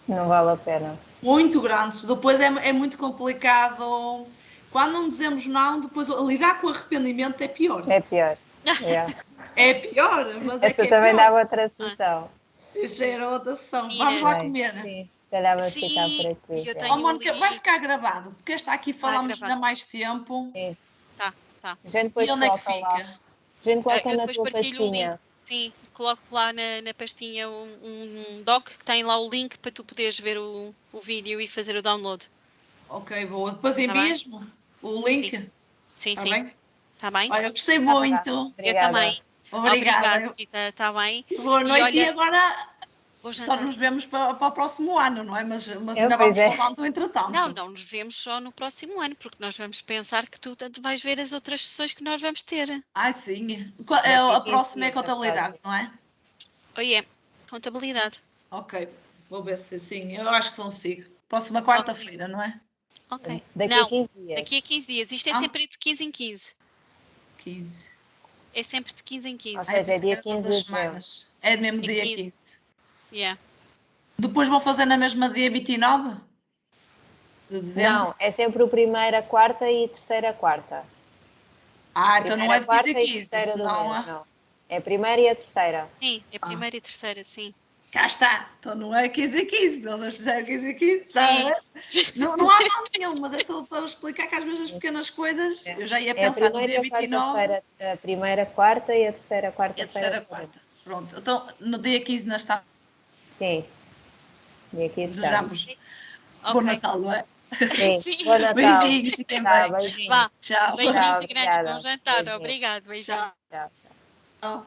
Não vale a pena. Muito grandes, depois é muito complicado. Quando não dizemos não, depois lidar com o arrependimento é pior. É pior. Yeah. É pior, mas Essa que é também pior. dava outra sessão. Isso já era outra sessão. Meninas. Vamos lá comer, né? Sim, se calhar vamos Sim, ficar por aqui. eu já. tenho Mónica, ali- vai ficar gravado, porque esta aqui falamos gravado. ainda mais tempo. Sim. Tá. A gente depois E onde é que coloca lá. fica? A gente coloca Eu na depois tua partilho o link. pastinha. Sim, coloco lá na pastinha um doc que tem lá o link para tu poderes ver o vídeo e fazer o download. Ok, boa. Depois Tá envias-me o link? Sim, Está sim. bem? Tá bem? Olha, eu gostei Tá muito. Eu Obrigada. também. Obrigada. Obrigada, Rita. Tá bem? Boa noite. E olha, agora vou só jantar. nos vemos para o próximo ano, não é? Mas Eu, ainda pois vamos é. falando entretanto. Não nos vemos só no próximo ano, porque nós vamos pensar que tu vais ver as outras sessões que nós vamos ter. Ai, sim. Daqui A 15 próxima é dias, contabilidade, próximo. não é? Oi, contabilidade. Ok, vou ver se sim. Eu acho que consigo. Próxima quarta-feira, não é? Ok. Daqui Não, a 15 dias. daqui a 15 dias. Isto é Ah. sempre de 15 em 15. 15. É sempre de 15 em 15. Ou seja, é dia 15 de dezembro. semanas. É mesmo É dia 15. 15. Yeah. Depois vão fazer na mesma dia 29 de dezembro? Não, é sempre o primeira, quarta e terceira, quarta. Ah, então não é de 15 quarta a e 15, terceira do senão... mês, não. É a primeira e a terceira. Sim, é a primeira e terceira, sim. Cá está. Então não é 15 a 15, porque eles fizeram 15 a 15. Sim. Não há mal nenhum, mas é só para explicar que às vezes as pequenas coisas, eu já ia É a pensar no dia primeira 29 quarta-feira, a primeira quarta e a terceira e a quarta-feira. terceira quarta. Pronto, então no dia 15 nós estamos, Sim. E aqui estamos. desejamos bom Ok. Natal, não é? Sim. Sim. Bom Natal. Beijinhos, fiquem Tá, bem. beijinhos. Vá. Tchau. Beijinhos Tchau, grandes. obrigada. Bom jantar. Beijinhos. Obrigado. Beijinhos. Tchau. Tchau. Tchau.